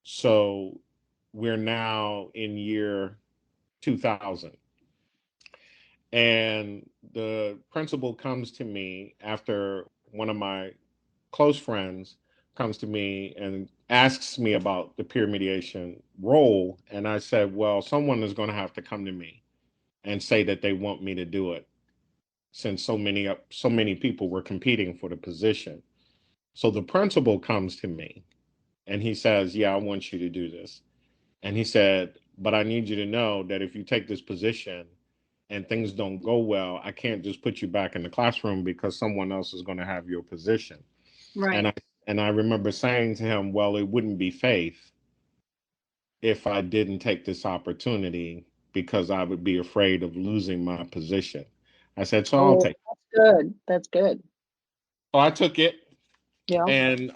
So we're now in year 2000. And the principal comes to me after one of my close friends comes to me and asks me about the peer mediation role. And I said, well, someone is going to have to come to me and say that they want me to do it since so many people were competing for the position. So the principal comes to me and he says, yeah, I want you to do this. And he said, but I need you to know that if you take this position and things don't go well, I can't just put you back in the classroom because someone else is going to have your position. And Right. I remember saying to him, well, it wouldn't be faith if I didn't take this opportunity because I would be afraid of losing my position. I said, so I'll Oh, take it. that's good. That's good. So I took it. Yeah. And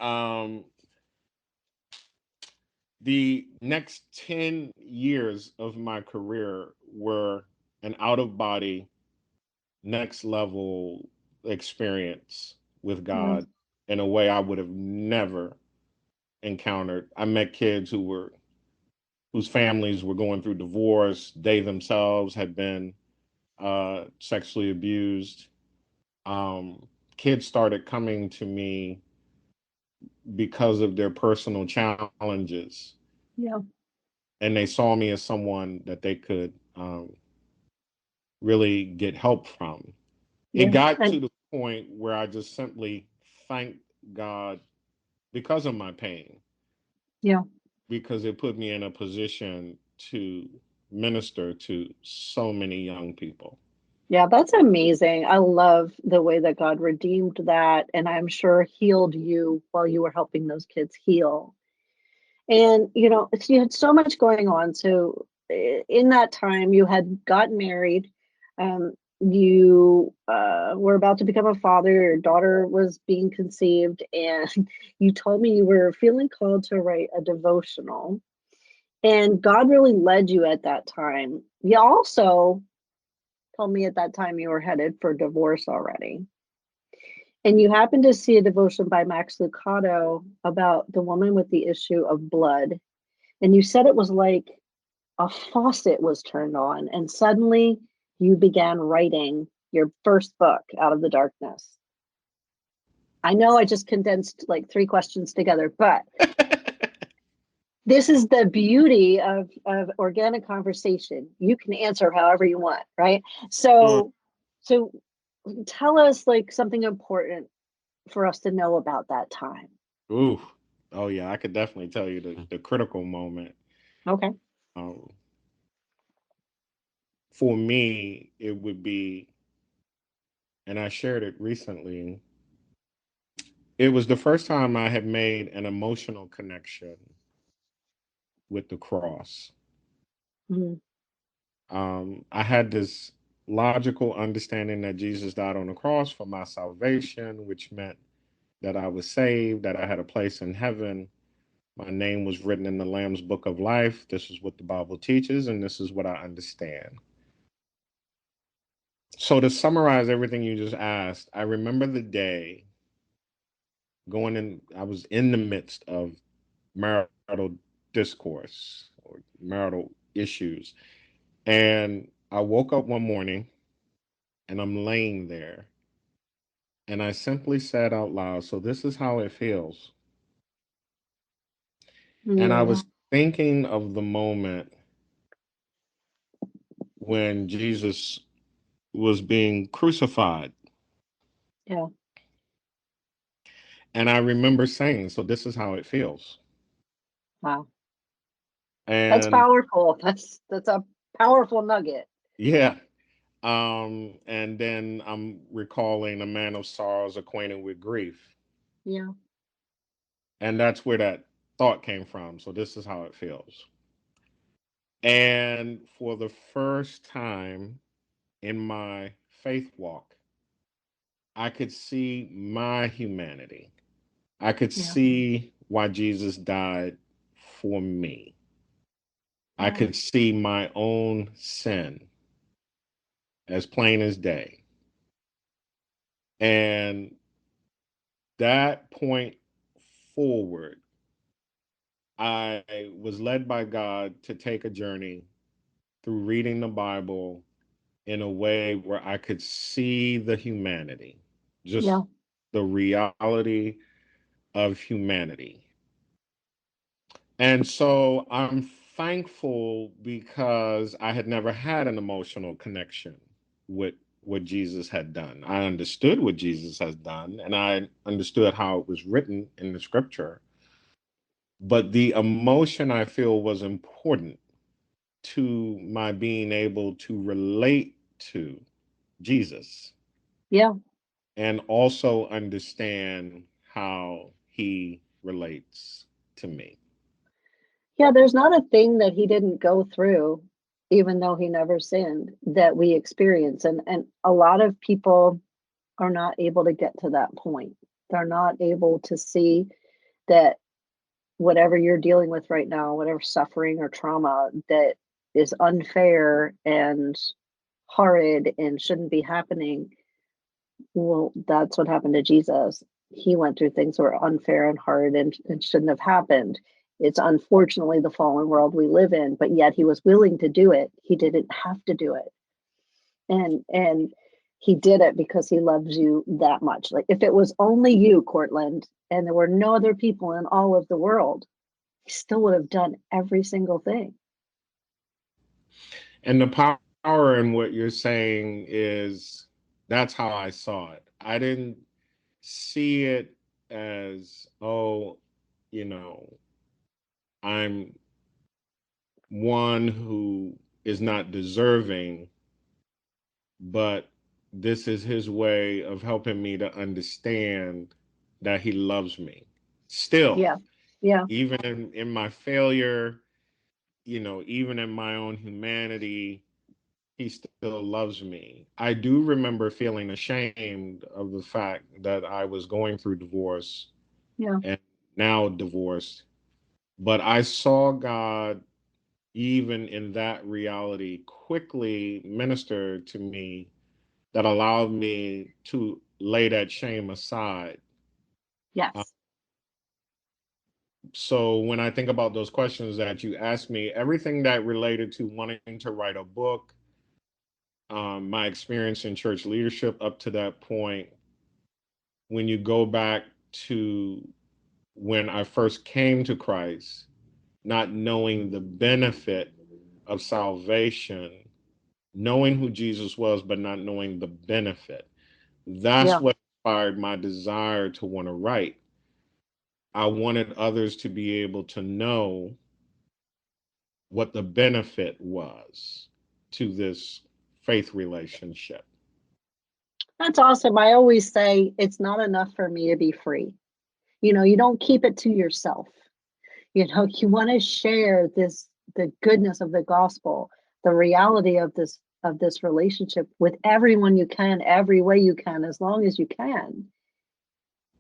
the next 10 years of my career were an out of body, next level experience with Yeah. God in a way I would have never encountered. I met kids whose families were going through divorce. They themselves had been sexually abused. Kids started coming to me because of their personal challenges, Yeah. and they saw me as someone that they could really get help from. It Yeah. got And to the point where I just simply thanked God because of my pain, yeah. because it put me in a position to minister to so many young people. Yeah, that's amazing. I love the way that God redeemed that, and I'm sure healed you while you were helping those kids heal. And you had so much going on. So in that time, you had gotten married. You were about to become a father. Your daughter was being conceived, and you told me you were feeling called to write a devotional. And God really led you at that time. You also told me at that time you were headed for divorce already. And you happened to see a devotion by Max Lucado about the woman with the issue of blood. And you said it was like a faucet was turned on, and suddenly you began writing your first book, Out of the Darkness. I know I just condensed like three questions together, but this is the beauty of organic conversation. You can answer however you want, right? Sure. So tell us like something important for us to know about that time. Ooh. Oh yeah, I could definitely tell you the critical moment. Okay. Um, for me, it would be, and I shared it recently. It was the first time I had made an emotional connection with the cross. Mhm. I had this logical understanding that Jesus died on the cross for my salvation, which meant that I was saved, that I had a place in heaven. My name was written in the Lamb's book of life. This is what the Bible teaches, and this is what I understand. So to summarize everything you just asked, I remember the day I was in the midst of marital discourse or marital issues. And I woke up one morning and I'm laying there and I simply said out loud, so this is how it feels. And I Yeah. was thinking of the moment when Jesus was being crucified. Yeah. And I remember saying, so this is how it feels. Wow. That's And powerful. That's a powerful nugget. yeah. And then I'm recalling a man of sorrows acquainted with grief. Yeah. And that's where that thought came from. So this is how it feels. And for the first time in my faith walk, I could see my humanity. I could Yeah. see why Jesus died for me. I Yeah. could see my own sin as plain as day. And that point forward, I was led by God to take a journey through reading the Bible in a way where I could see the humanity, Yeah. just the reality of humanity. And so I'm thankful because I had never had an emotional connection with what Jesus had done. I understood what Jesus has done and I understood how it was written in the scripture. But the emotion I feel was important to my being able to relate to Jesus Yeah. and also understand how he relates to me. Yeah. There's not a thing that he didn't go through, even though he never sinned, that we experience. And a lot of people are not able to get to that point. They're not able to see that whatever you're dealing with right now, whatever suffering or trauma that is unfair and horrid and shouldn't be happening, well, that's what happened to Jesus. He went through things that were unfair and hard and shouldn't have happened. It's unfortunately the fallen world we live in, but yet he was willing to do it. He didn't have to do it. And he did it because he loves you that much. Like if it was only you, Cortland, and there were no other people in all of the world, he still would have done every single thing. And the power in what you're saying is that's how I saw it. I didn't see it as, oh, you know, I'm one who is not deserving, but this is his way of helping me to understand that he loves me. Still, Yeah. Yeah. even in my failure, even in my own humanity, he still loves me. I do remember feeling ashamed of the fact that I was going through divorce Yeah. and now divorced, but I saw God even in that reality quickly minister to me that allowed me to lay that shame aside. Uh, Yes. so when I think about those questions that you asked me, everything that related to wanting to write a book, my experience in church leadership up to that point, when you go back to when I first came to Christ, not knowing the benefit of salvation, knowing who Jesus was, but not knowing the benefit. That's Yeah. what inspired my desire to want to write. I wanted others to be able to know what the benefit was to this faith relationship. That's awesome. I always say it's not enough for me to be free. You don't keep it to yourself. You want to share the goodness of the gospel, the reality of this relationship with everyone you can, every way you can, as long as you can.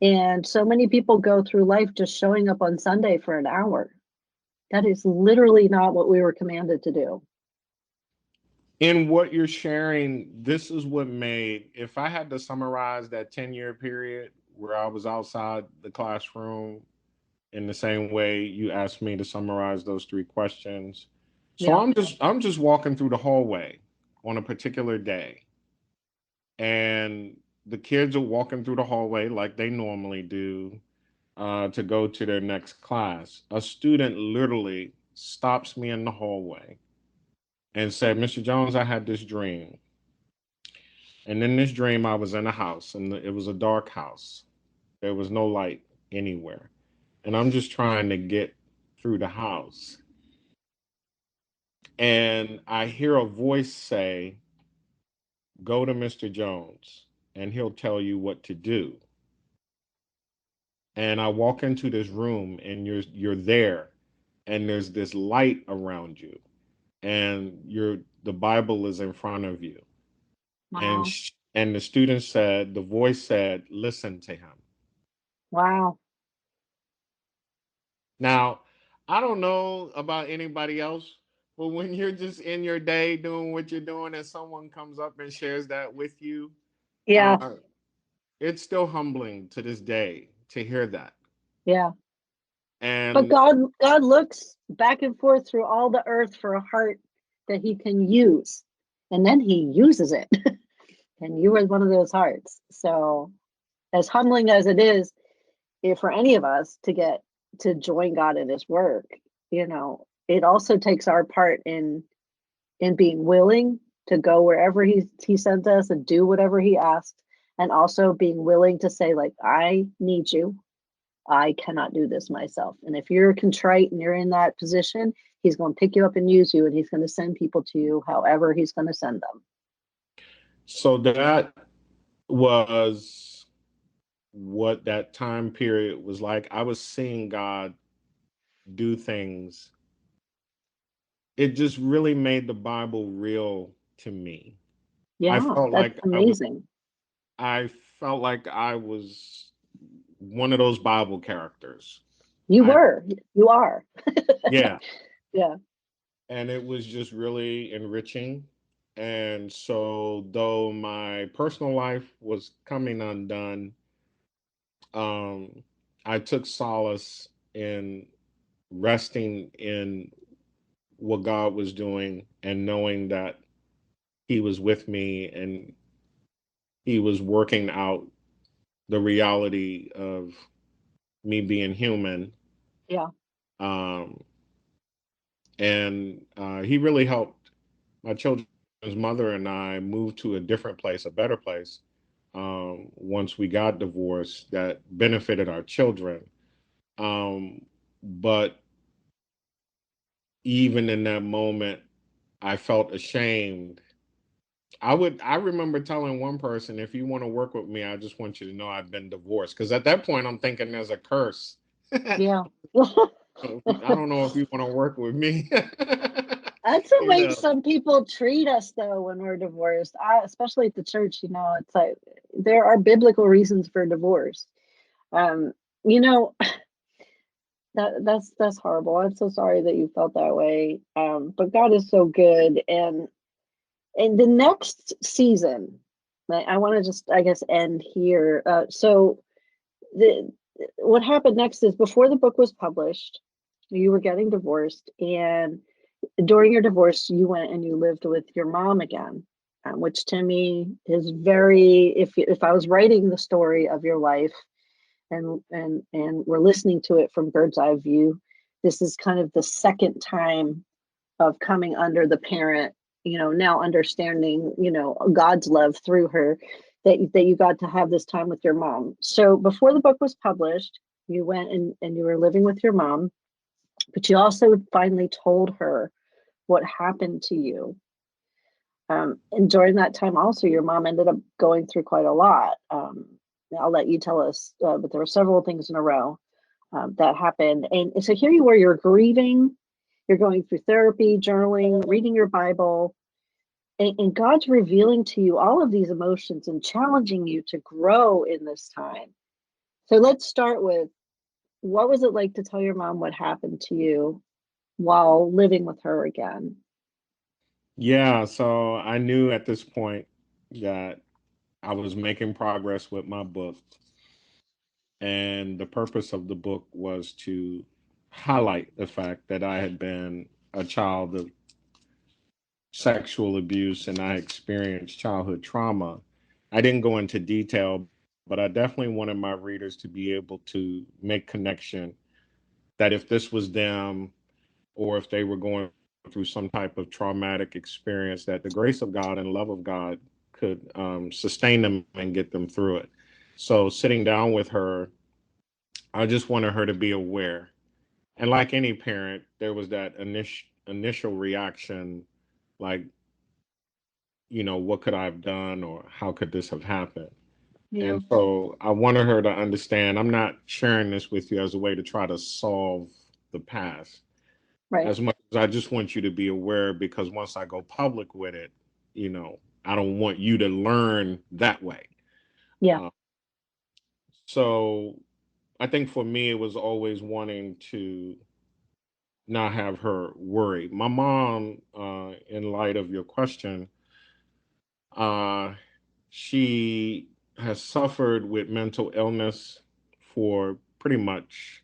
And so many people go through life just showing up on Sunday for an hour. That is literally not what we were commanded to do. In what you're sharing, this is what made, if I had to summarize that 10-year period where I was outside the classroom in the same way you asked me to summarize those three questions. So Yeah. I'm just walking through the hallway on a particular day, and the kids are walking through the hallway like they normally do, to go to their next class. A student literally stops me in the hallway and said, "Mr. Jones, I had this dream. And in this dream, I was in a house, and it was a dark house. There was no light anywhere. And I'm just trying to get through the house. And I hear a voice say, 'Go to Mr. Jones, and he'll tell you what to do.' And I walk into this room, and you're there, and there's this light around you, and the Bible is in front of you. And Wow. and the student said, the voice said, 'Listen to him.'" Wow. Now, I don't know about anybody else, but when you're just in your day doing what you're doing and someone comes up and shares that with you, Yeah. uh, it's still humbling to this day to hear that. Yeah. But And God looks back and forth through all the earth for a heart that he can use. And then he uses it. And you were one of those hearts. So as humbling as it is, for any of us to get to join God in his work, it also takes our part in being willing to go wherever he sent us and do whatever he asked, and also being willing to say, like, I need you. I cannot do this myself. And if you're contrite and you're in that position, he's going to pick you up and use you, and he's going to send people to you however he's going to send them. so that was what that time period was like. I was seeing God do things. It just really made the Bible real to me. I Yeah, felt that's like amazing. I felt like I was one of those Bible characters. You I were, you are. Yeah, Yeah, and it was just really enriching. And so, though my personal life was coming undone, um, I took solace in resting in what God was doing and knowing that He was with me and He was working out the reality of me being human. yeah, Um, and He really helped my children's mother and I move to a different place, a better place, once we got divorced that benefited our children. But even in that moment, I felt ashamed. I remember telling one person, if you want to work with me, I just want you to know I've been divorced. Because at that point, I'm thinking there's a curse. I yeah. don't know if you want to work with me. That's the you way know, some people treat us, though, when we're divorced. Especially at the church, it's like there are biblical reasons for divorce. Um, you know, that's horrible. I'm so sorry that you felt that way. But God is so good, and in the next season, I want to just, I guess, end here. So the what happened next is, before the book was published, you were getting divorced, and during your divorce, you went and you lived with your mom again, which to me is very. If I was writing the story of your life, and we're listening to it from bird's eye view, this is kind of the second time of coming under the parent, now understanding, God's love through her, that you got to have this time with your mom. So before the book was published, you went and you were living with your mom, but you also finally told her what happened to you. And during that time, also, your mom ended up going through quite a lot. I'll let you tell us, but there were several things in a row that happened. And so here you were, you're grieving, you're going through therapy, journaling, reading your Bible, and God's revealing to you all of these emotions and challenging you to grow in this time. So let's start with, what was it like to tell your mom what happened to you while living with her again? Yeah, so I knew at this point that I was making progress with my book, and the purpose of the book was to highlight the fact that I had been a child of sexual abuse and I experienced childhood trauma. I didn't go into detail, but I definitely wanted my readers to be able to make connection that if this was them or if they were going through some type of traumatic experience, that the grace of God and love of God could sustain them and get them through it. So, sitting down with her, I just wanted her to be aware. And like any parent, there was that initial reaction, like, what could I have done or how could this have happened? Yeah. And so I wanted her to understand I'm not sharing this with you as a way to try to solve the past, Right. as much as I just want you to be aware, because once I go public with it, I don't want you to learn that way. Yeah. Uh, so I think for me, it was always wanting to not have her worry. My mom, in light of your question, uh, she has suffered with mental illness for pretty much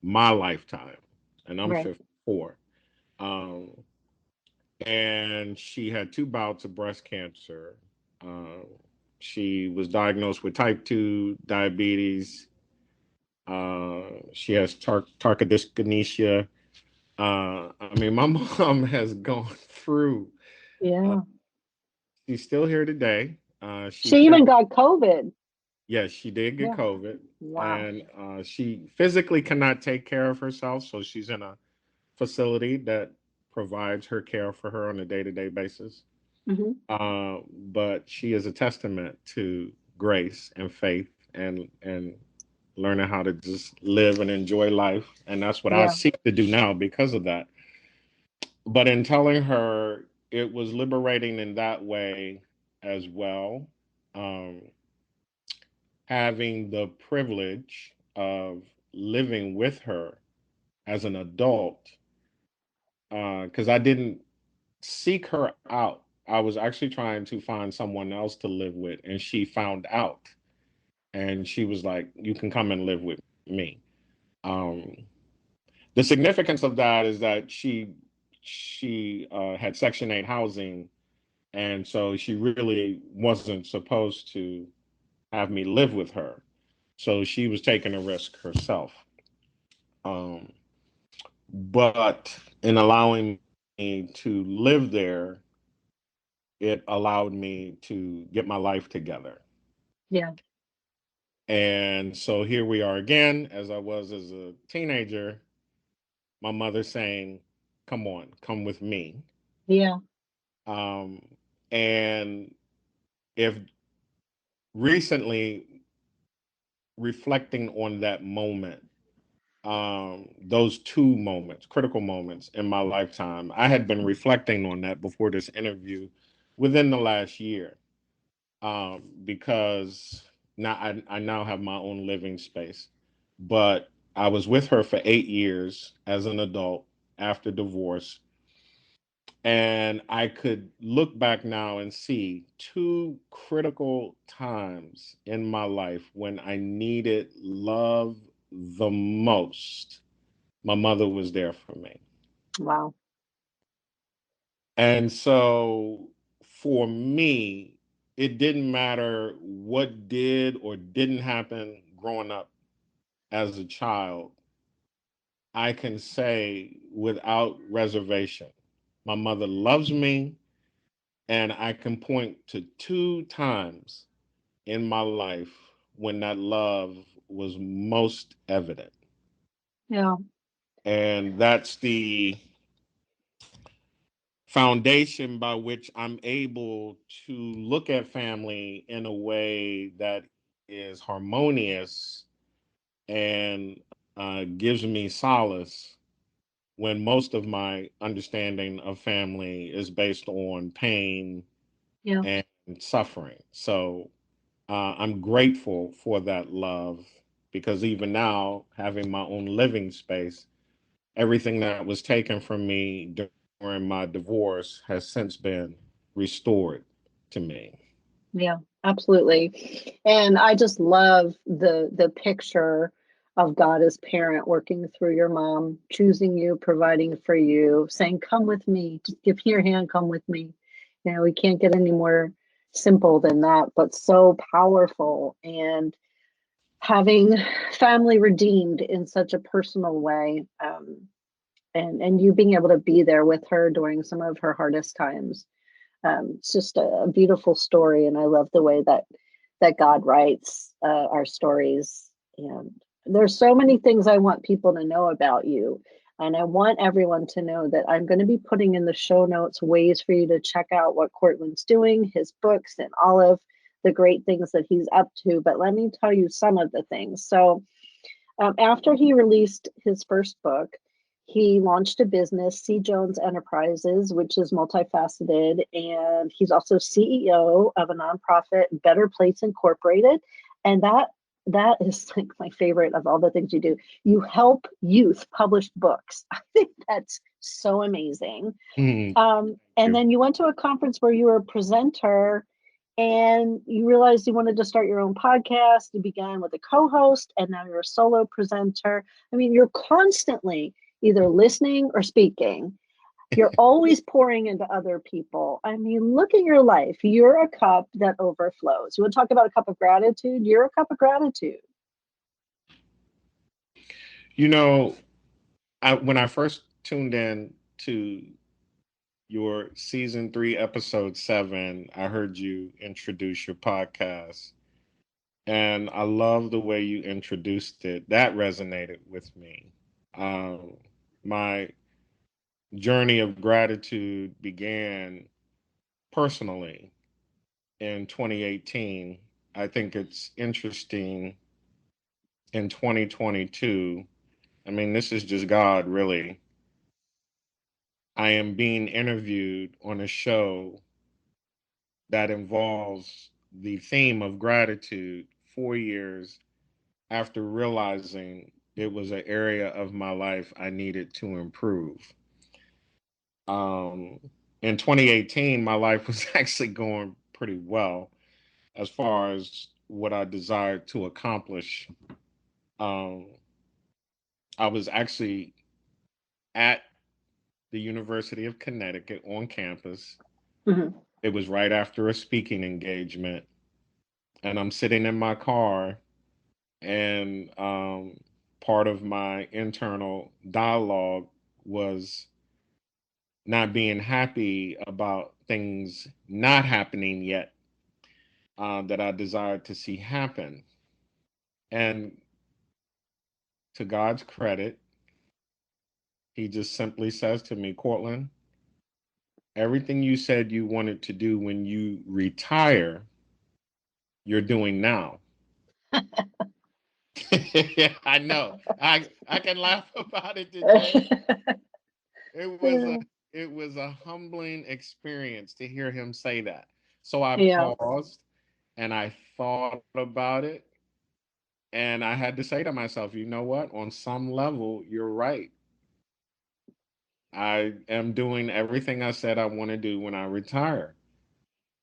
my lifetime, and I'm Right. 54. Um, and she had two bouts of breast cancer. Uh, she was diagnosed with type 2 diabetes. She has tarka dyskinesia. I mean, my mom has gone through. Uh, Yeah. she's still here today. She even got COVID. Yes, she did get Yeah. COVID, Wow. and she physically cannot take care of herself, so she's in a facility that provides her care for her on a day-to-day basis. Hmm. But she is a testament to grace and faith and learning how to just live and enjoy life, and that's what I Yeah. seek to do now because of that. But in telling her, it was liberating in that way as well. Um, Having the privilege of living with her as an adult, because I didn't seek her out. I was actually trying to find someone else to live with, and she found out, and she was like, "You can come and live with me." Um, the significance of that is that she had Section 8 housing, and so she really wasn't supposed to have me live with her. So she was taking a risk herself. Um, but in allowing me to live there, it allowed me to get my life together. Yeah. And so here we are again, as I was as a teenager, my mother saying, "Come on, come with me." Yeah. Um, and if recently reflecting on that moment, those two moments, critical moments in my lifetime, I had been reflecting on that before this interview within the last year, because now I now have my own living space. But I was with her for 8 years as an adult after divorce. And I could look back now and see two critical times in my life when I needed love the most. My mother was there for me. Wow. And so for me, it didn't matter what did or didn't happen growing up as a child. I can say without reservation, my mother loves me, and I can point to two times in my life when that love was most evident. Yeah. And that's the foundation by which I'm able to look at family in a way that is harmonious and gives me solace when most of my understanding of family is based on pain Yeah. and suffering. So I'm grateful for that love, because even now, having my own living space, everything that was taken from me during my divorce has since been restored to me. Yeah, absolutely. And I just love the picture of God as parent working through your mom, choosing you, providing for you, saying, "Come with me, just give me your hand, come with me." You know, we can't get any more simple than that, but so powerful. And having family redeemed in such a personal way, and you being able to be there with her during some of her hardest times. It's just a beautiful story, and I love the way that God writes our stories. And there's so many things I want people to know about you, and I want everyone to know that I'm going to be putting in the show notes ways for you to check out what Cortland's doing, his books, and all of the great things that he's up to. But let me tell you some of the things. So after he released his first book, he launched a business, C. Jones Enterprises, which is multifaceted. And he's also CEO of a nonprofit, Better Place Incorporated. And that is like my favorite of all the things you do. You help youth publish books. I think that's so amazing. Mhm. And then you went to a conference where you were a presenter and you realized you wanted to start your own podcast. You began with a co-host and now you're a solo presenter. I mean, you're constantly either listening or speaking. You're always pouring into other people. I mean, look at your life. You're a cup that overflows. You want to talk about a cup of gratitude? You're a cup of gratitude. You know, when I first tuned in to your season 3, episode 7, I heard you introduce your podcast. And I love the way you introduced it. That resonated with me. My journey of gratitude began personally in 2018. I think it's interesting in 2022. I mean, this is just God, really. I am being interviewed on a show that involves the theme of gratitude 4 years after realizing it was an area of my life I needed to improve. Um, in 2018, my life was actually going pretty well as far as what I desired to accomplish. Um, I was actually at the University of Connecticut on campus. Mhm. It was right after a speaking engagement, and I'm sitting in my car, and part of my internal dialogue was not being happy about things not happening yet that I desired to see happen. And to God's credit, He just simply says to me, Cortland, everything you said you wanted to do when you retire, you're doing now. I know. I can laugh about it today. It was a it was a humbling experience to hear him say that. So I Yeah. paused and I thought about it, and I had to say to myself, you know what? On some level, you're right. I am doing everything I said I want to do when I retire.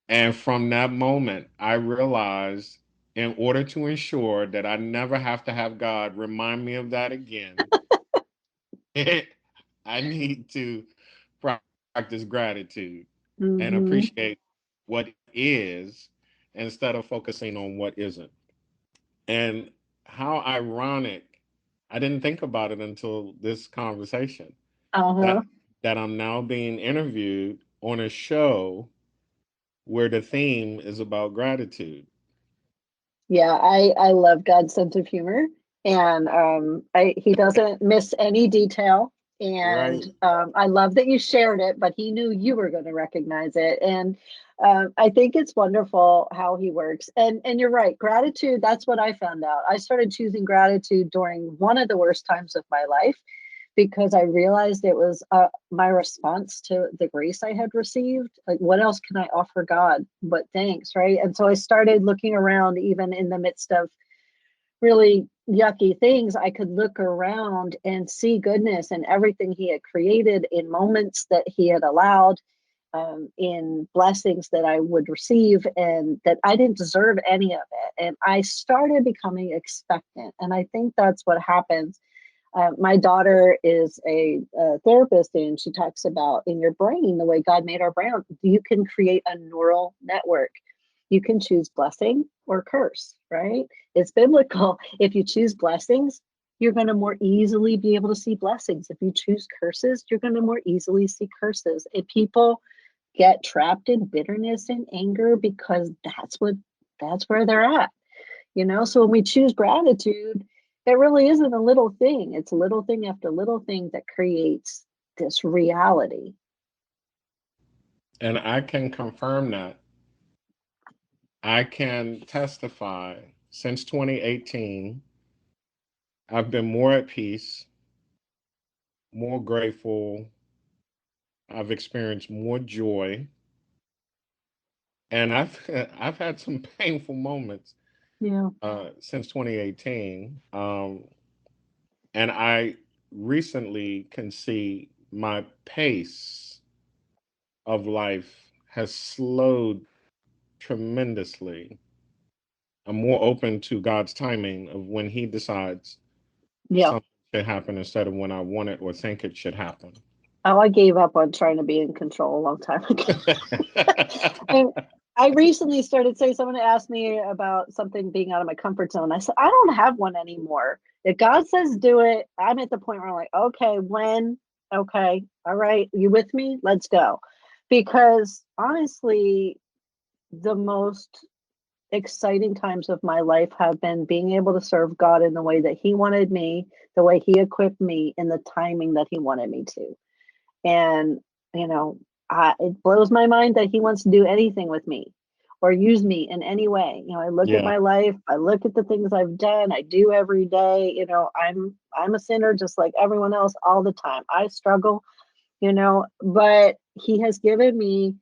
And from that moment, I realized in order to ensure that I never have to have God remind me of that again, I need to practice gratitude and Hmm. appreciate what is instead of focusing on what isn't. And how ironic, I didn't think about it until this conversation that Uh-huh. that I'm now being interviewed on a show where the theme is about gratitude. Yeah, I love God's sense of humor, and he doesn't miss any detail. And Right. I love that you shared it, but he knew you were going to recognize it. And I think it's wonderful how he works. And you're right, gratitude. That's what I found out. I started choosing gratitude during one of the worst times of my life because I realized it was my response to the grace I had received. Like, what else can I offer God but thanks, right? And so I started looking around, even in the midst of really yucky things, I could look around and see goodness in everything he had created, in moments that he had allowed, in blessings that I would receive, and that I didn't deserve any of it. And I started becoming expectant. And I think that's what happens. My daughter is a therapist, and she talks about in your brain, the way God made our brain, you can create a neural network. You can choose blessing or curse, right? It's biblical. If you choose blessings, you're going to more easily be able to see blessings. If you choose curses, you're going to more easily see curses. If people get trapped in bitterness and anger because that's where they're at, so when we choose gratitude, it really isn't a little thing. It's little thing after little thing that creates this reality. And I can confirm that. I can testify since 2018, I've been more at peace, more grateful. I've experienced more joy, and I've had some painful moments Yeah. since 2018. And I recently can see my pace of life has slowed tremendously. I'm more open to God's timing of when He decides Yeah. something should happen instead of when I want it or think it should happen. Oh, I gave up on trying to be in control a long time ago. And I recently started saying, someone asked me about something being out of my comfort zone. I said, I don't have one anymore. If God says do it, I'm at the point where I'm like, okay, when? Okay, all right, you with me? Let's go. Because honestly, the most exciting times of my life have been being able to serve God in the way that He wanted me, the way He equipped me, in the timing that He wanted me to. And, you know, it blows my mind that He wants to do anything with me or use me in any way. I look at Yeah, my life, I look at the things I've done, I do every day. I'm a sinner just like everyone else all the time. I struggle, but He has given me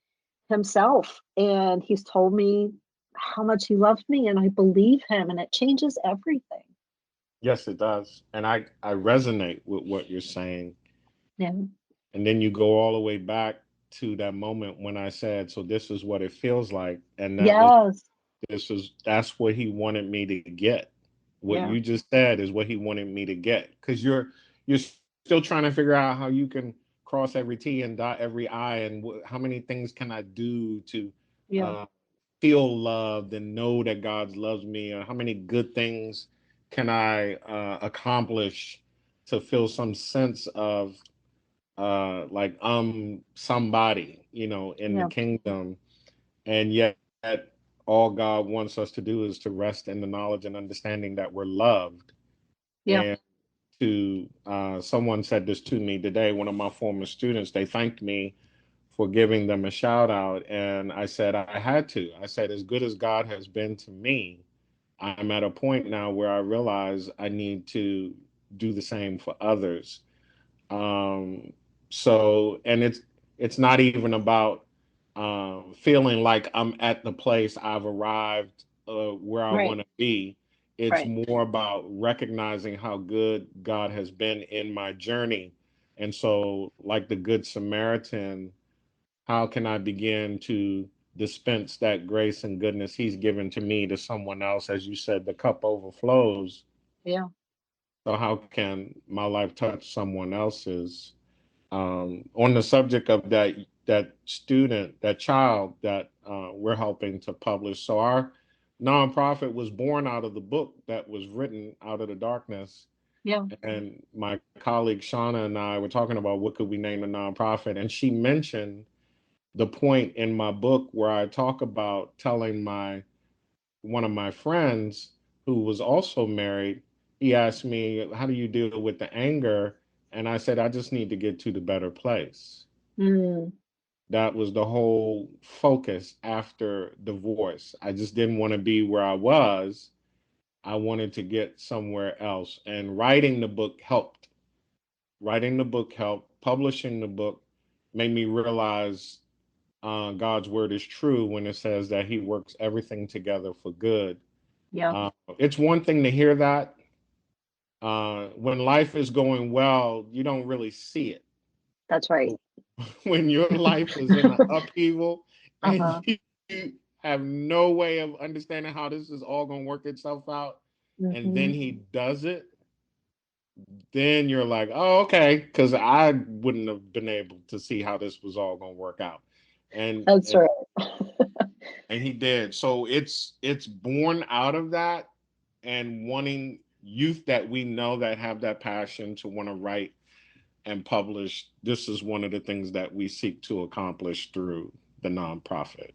Himself, and He's told me how much He loves me, and I believe Him, and it changes everything. yes, it does. And I resonate with what you're saying. Yeah. And then you go all the way back to that moment when I said, so this is what it feels like. And Yes. that's what He wanted me to get. What Yeah. you just said is what He wanted me to get. Because you're still trying to figure out how you can cross every T and dot every I, and how many things can I do to Yeah. uh, feel loved and know that God loves me, or how many good things can I accomplish to feel some sense of like I'm somebody, in the Yeah. kingdom. And yet all God wants us to do is to rest in the knowledge and understanding that we're loved. Yeah. And to someone said this to me today, one of my former students, they thanked me for giving them a shout out. And I said, I had to. I said, as good as God has been to me, I'm at a point now where I realize I need to do the same for others. Um, so, and it's not even about feeling like I'm at the place I've arrived where I Right. want to be. It's Right. more about recognizing how good God has been in my journey. And so, like the Good Samaritan, how can I begin to dispense that grace and goodness He's given to me to someone else? As you said, the cup overflows. Yeah. So, how can my life touch someone else's? On the subject of that student, that child that we're helping to publish. So our nonprofit was born out of the book that was written out of the darkness. Yeah. And my colleague Shauna and I were talking about what could we name the nonprofit, and she mentioned the point in my book where I talk about telling my one of my friends who was also married. He asked me, how do you deal with the anger? And I said, I just need to get to the better place. Mm. That was the whole focus after divorce. I just didn't want to be where I was. I wanted to get somewhere else. And writing the book helped. Writing the book helped. Publishing the book made me realize God's word is true when it says that He works everything together for good. Yeah, It's one thing to hear that. When life is going well, you don't really see it. that's right. But when your life is in an upheaval and Uh-huh. you have no way of understanding how this is all going to work itself out, and Hmm. then he does it, then you're like, oh, okay, because I wouldn't have been able to see how this was all going to work out, and That's and right. and he did. So it's born out of that and wanting youth that we know that have that passion to want to write and publish. This is one of the things that we seek to accomplish through the nonprofit.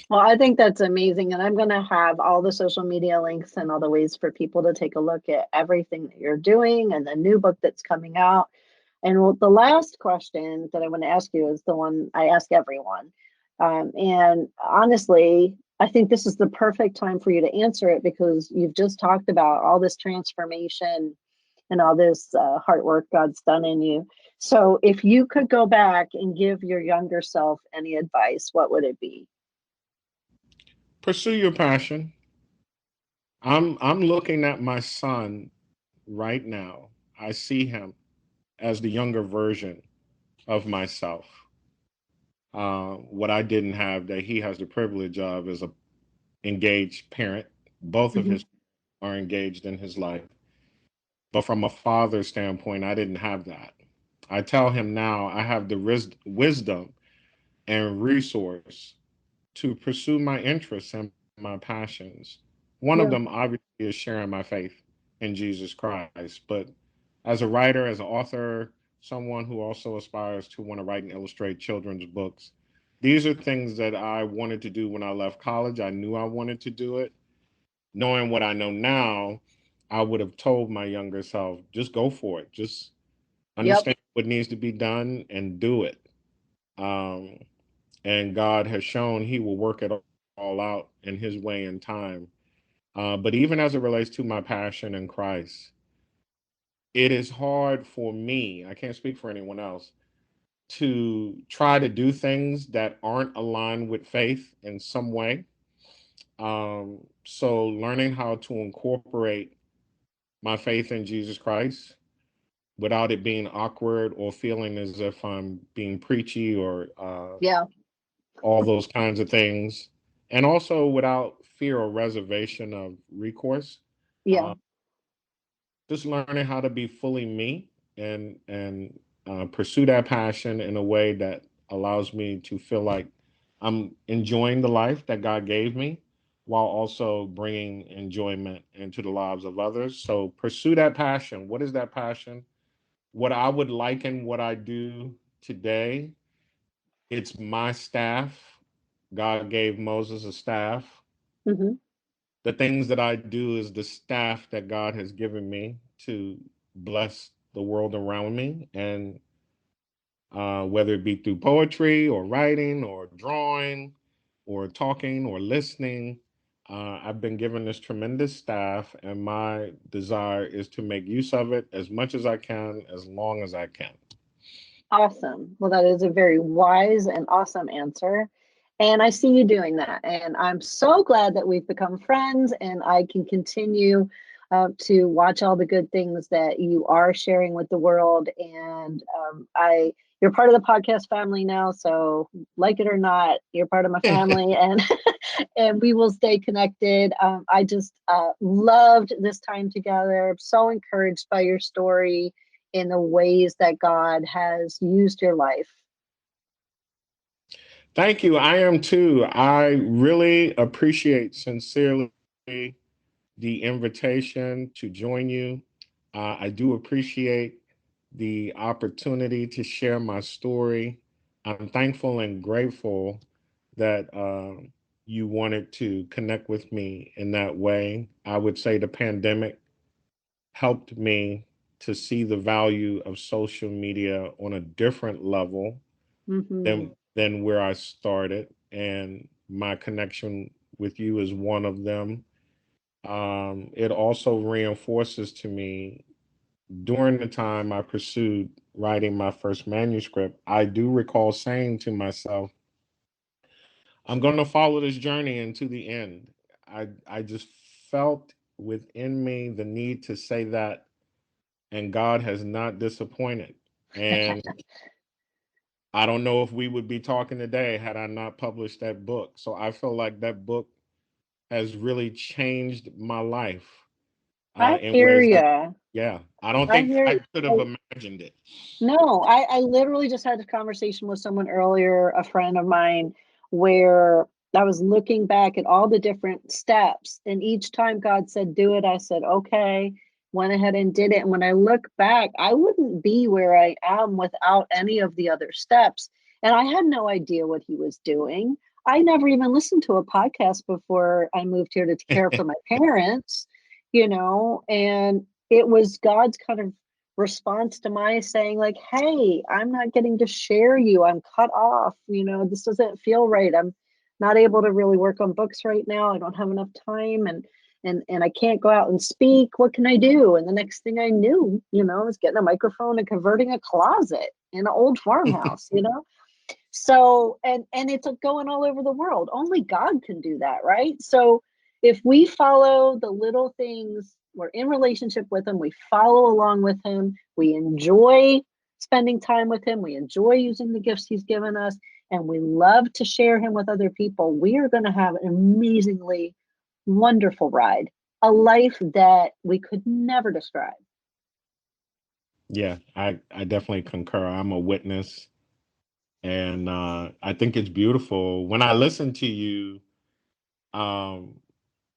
Well, I think that's amazing. And I'm going to have all the social media links and all the ways for people to take a look at everything that you're doing and the new book that's coming out. And the last question that I want to ask you is the one I ask everyone. And honestly, I think this is the perfect time for you to answer it because you've just talked about all this transformation and all this hard work God's done in you. So, if you could go back and give your younger self any advice, what would it be? Pursue your passion. I'm looking at my son right now. I see him as the younger version of myself. What I didn't have that he has the privilege of as a engaged parent. Both of Hmm. his are engaged in his life. But from a father standpoint, I didn't have that. I tell him now I have the wisdom and resource to pursue my interests and my passions. One of Yeah. them obviously is sharing my faith in Jesus Christ. But as a writer, as an author, someone who also aspires to want to write and illustrate children's books, these are things that I wanted to do when I left college. I knew I wanted to do it. Knowing what I know now, I would have told my younger self, just go for it. Just Yep. understand what needs to be done and do it. Um, and God has shown He will work it all out in His way and time. But even as it relates to my passion in Christ, it is hard for me, I can't speak for anyone else, to try to do things that aren't aligned with faith in some way. So learning how to incorporate my faith in Jesus Christ without it being awkward or feeling as if I'm being preachy or Yeah. all those kinds of things. And also without fear or reservation of recourse. Yeah. Uh, just learning how to be fully me and pursue that passion in a way that allows me to feel like I'm enjoying the life that God gave me while also bringing enjoyment into the lives of others. So pursue that passion. What is that passion? What I would liken what I do today, it's my staff. God gave Moses a staff. Hmm. The things that I do is the staff that God has given me to bless the world around me. And whether it be through poetry or writing or drawing or talking or listening, I've been given this tremendous staff, and my desire is to make use of it as much as I can, as long as I can. Awesome. Well, that is a very wise and awesome answer. And I see you doing that. And I'm so glad that we've become friends and I can continue to watch all the good things that you are sharing with the world. And you're part of the podcast family now. So, like it or not, you're part of my family and, and we will stay connected. I just loved this time together. So encouraged by your story in the ways that God has used your life. Thank you. I am too. I really appreciate sincerely the invitation to join you. I do appreciate the opportunity to share my story. I'm thankful and grateful that you wanted to connect with me in that way. I would say the pandemic helped me to see the value of social media on a different level Hmm. than where I started, and my connection with you is one of them. It also reinforces to me during the time I pursued writing my first manuscript, I do recall saying to myself, I'm going to follow this journey into the end. I just felt within me the need to say that, and God has not disappointed. And I don't know if we would be talking today had I not published that book. So I feel like that book has really changed my life I in hear ways that, you. yeah, I don't I think hear I you. could have imagined it. No, I literally just had a conversation with someone earlier, a friend of mine, where I was looking back at all the different steps. And each time God said, do it, I said, okay, went ahead and did it. And when I look back, I wouldn't be where I am without any of the other steps. And I had no idea what he was doing. I never even listened to a podcast before I moved here to care for my parents, and it was God's kind of response to my saying, like, hey, I'm not getting to share you, I'm cut off, this doesn't feel right, I'm not able to really work on books right now, I don't have enough time, and I can't go out and speak, what can I do? And the next thing I knew, I was getting a microphone and converting a closet in an old farmhouse. So, and it's going all over the world. Only God can do that, right? So if we follow the little things, we're in relationship with him, we follow along with him, we enjoy spending time with him, we enjoy using the gifts he's given us, and we love to share him with other people, we are going to have an amazingly wonderful ride, a life that we could never describe. Yeah, I definitely concur. I'm a witness. And I think it's beautiful. When I listen to you, um,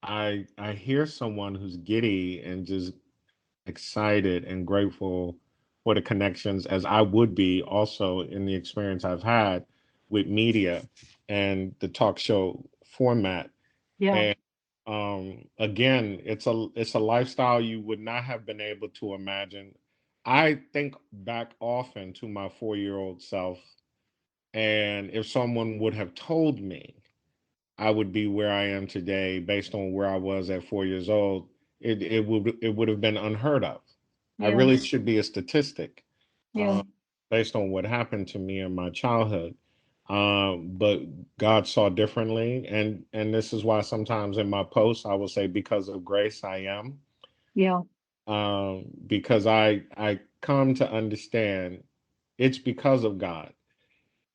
I hear someone who's giddy and just excited and grateful for the connections, as I would be also in the experience I've had with media and the talk show format. Yeah. And again, it's a lifestyle you would not have been able to imagine. I think back often to my 4-year-old self, and if someone would have told me I would be where I am today based on where I was at 4 years old, it would have been unheard of. I Yeah. really should be a statistic Yeah. based on what happened to me in my childhood. But God saw differently, and this is why sometimes in my posts I will say, "Because of grace I am," Yeah. because I come to understand it's because of God.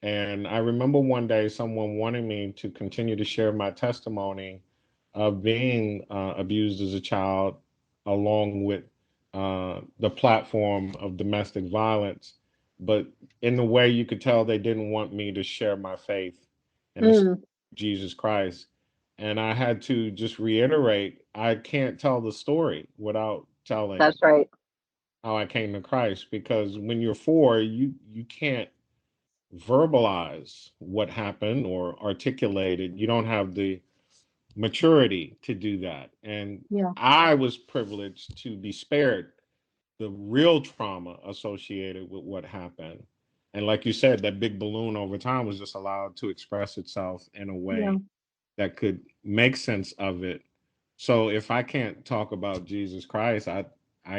And I remember one day someone wanting me to continue to share my testimony of being abused as a child, along with the platform of domestic violence. But in the way you could tell they didn't want me to share my faith in the Mm, Jesus Christ. And I had to just reiterate, I can't tell the story without telling that's right. how I came to Christ, because when you're 4, you can't verbalize what happened or articulate it. You don't have the maturity to do that. And Yeah. I was privileged to be spared the real trauma associated with what happened. And like you said, that big balloon over time was just allowed to express itself in a Yeah. way that could make sense of it. So if I can't talk about Jesus Christ, I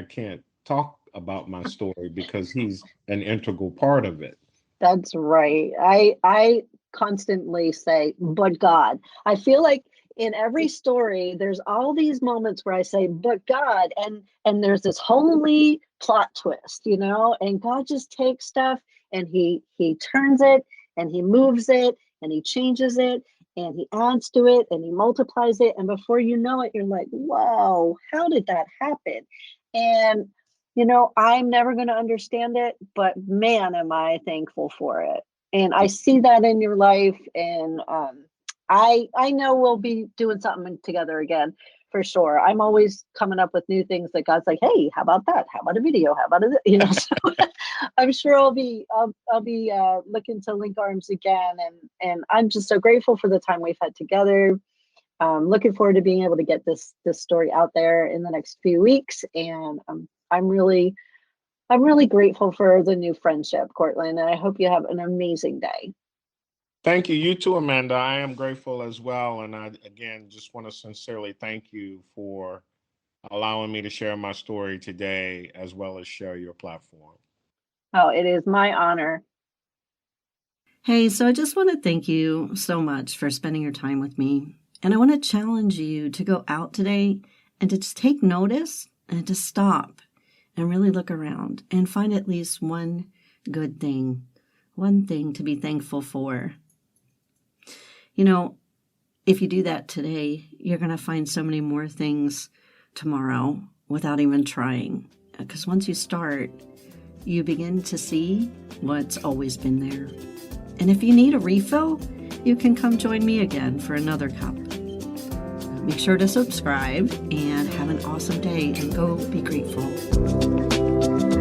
can't talk about my story because he's an integral part of it. That's right. I constantly say, but God. I feel like in every story, there's all these moments where I say, but God, and there's this holy plot twist, and God just takes stuff and he turns it and he moves it and he changes it and he adds to it and he multiplies it. And before you know it, you're like, whoa, how did that happen? And I'm never going to understand it, but man, am I thankful for it. And I see that in your life, and I know we'll be doing something together again for sure. I'm always coming up with new things that God's like, hey, how about that? How about a video? How about it? So I'm sure I'll be looking to link arms again, and I'm just so grateful for the time we've had together. Looking forward to being able to get this story out there in the next few weeks, and I'm really grateful for the new friendship, Cortland, and I hope you have an amazing day. Thank you. You too, Amanda. I am grateful as well. And I, again, just want to sincerely thank you for allowing me to share my story today, as well as share your platform. Oh, it is my honor. Hey, so I just want to thank you so much for spending your time with me. And I want to challenge you to go out today and to just take notice and to stop and really look around and find at least one good thing, one thing to be thankful for. You know, if you do that today, you're going to find so many more things tomorrow without even trying. Because once you start, you begin to see what's always been there. And if you need a refill, you can come join me again for another cup. Make sure to subscribe and have an awesome day and go be grateful.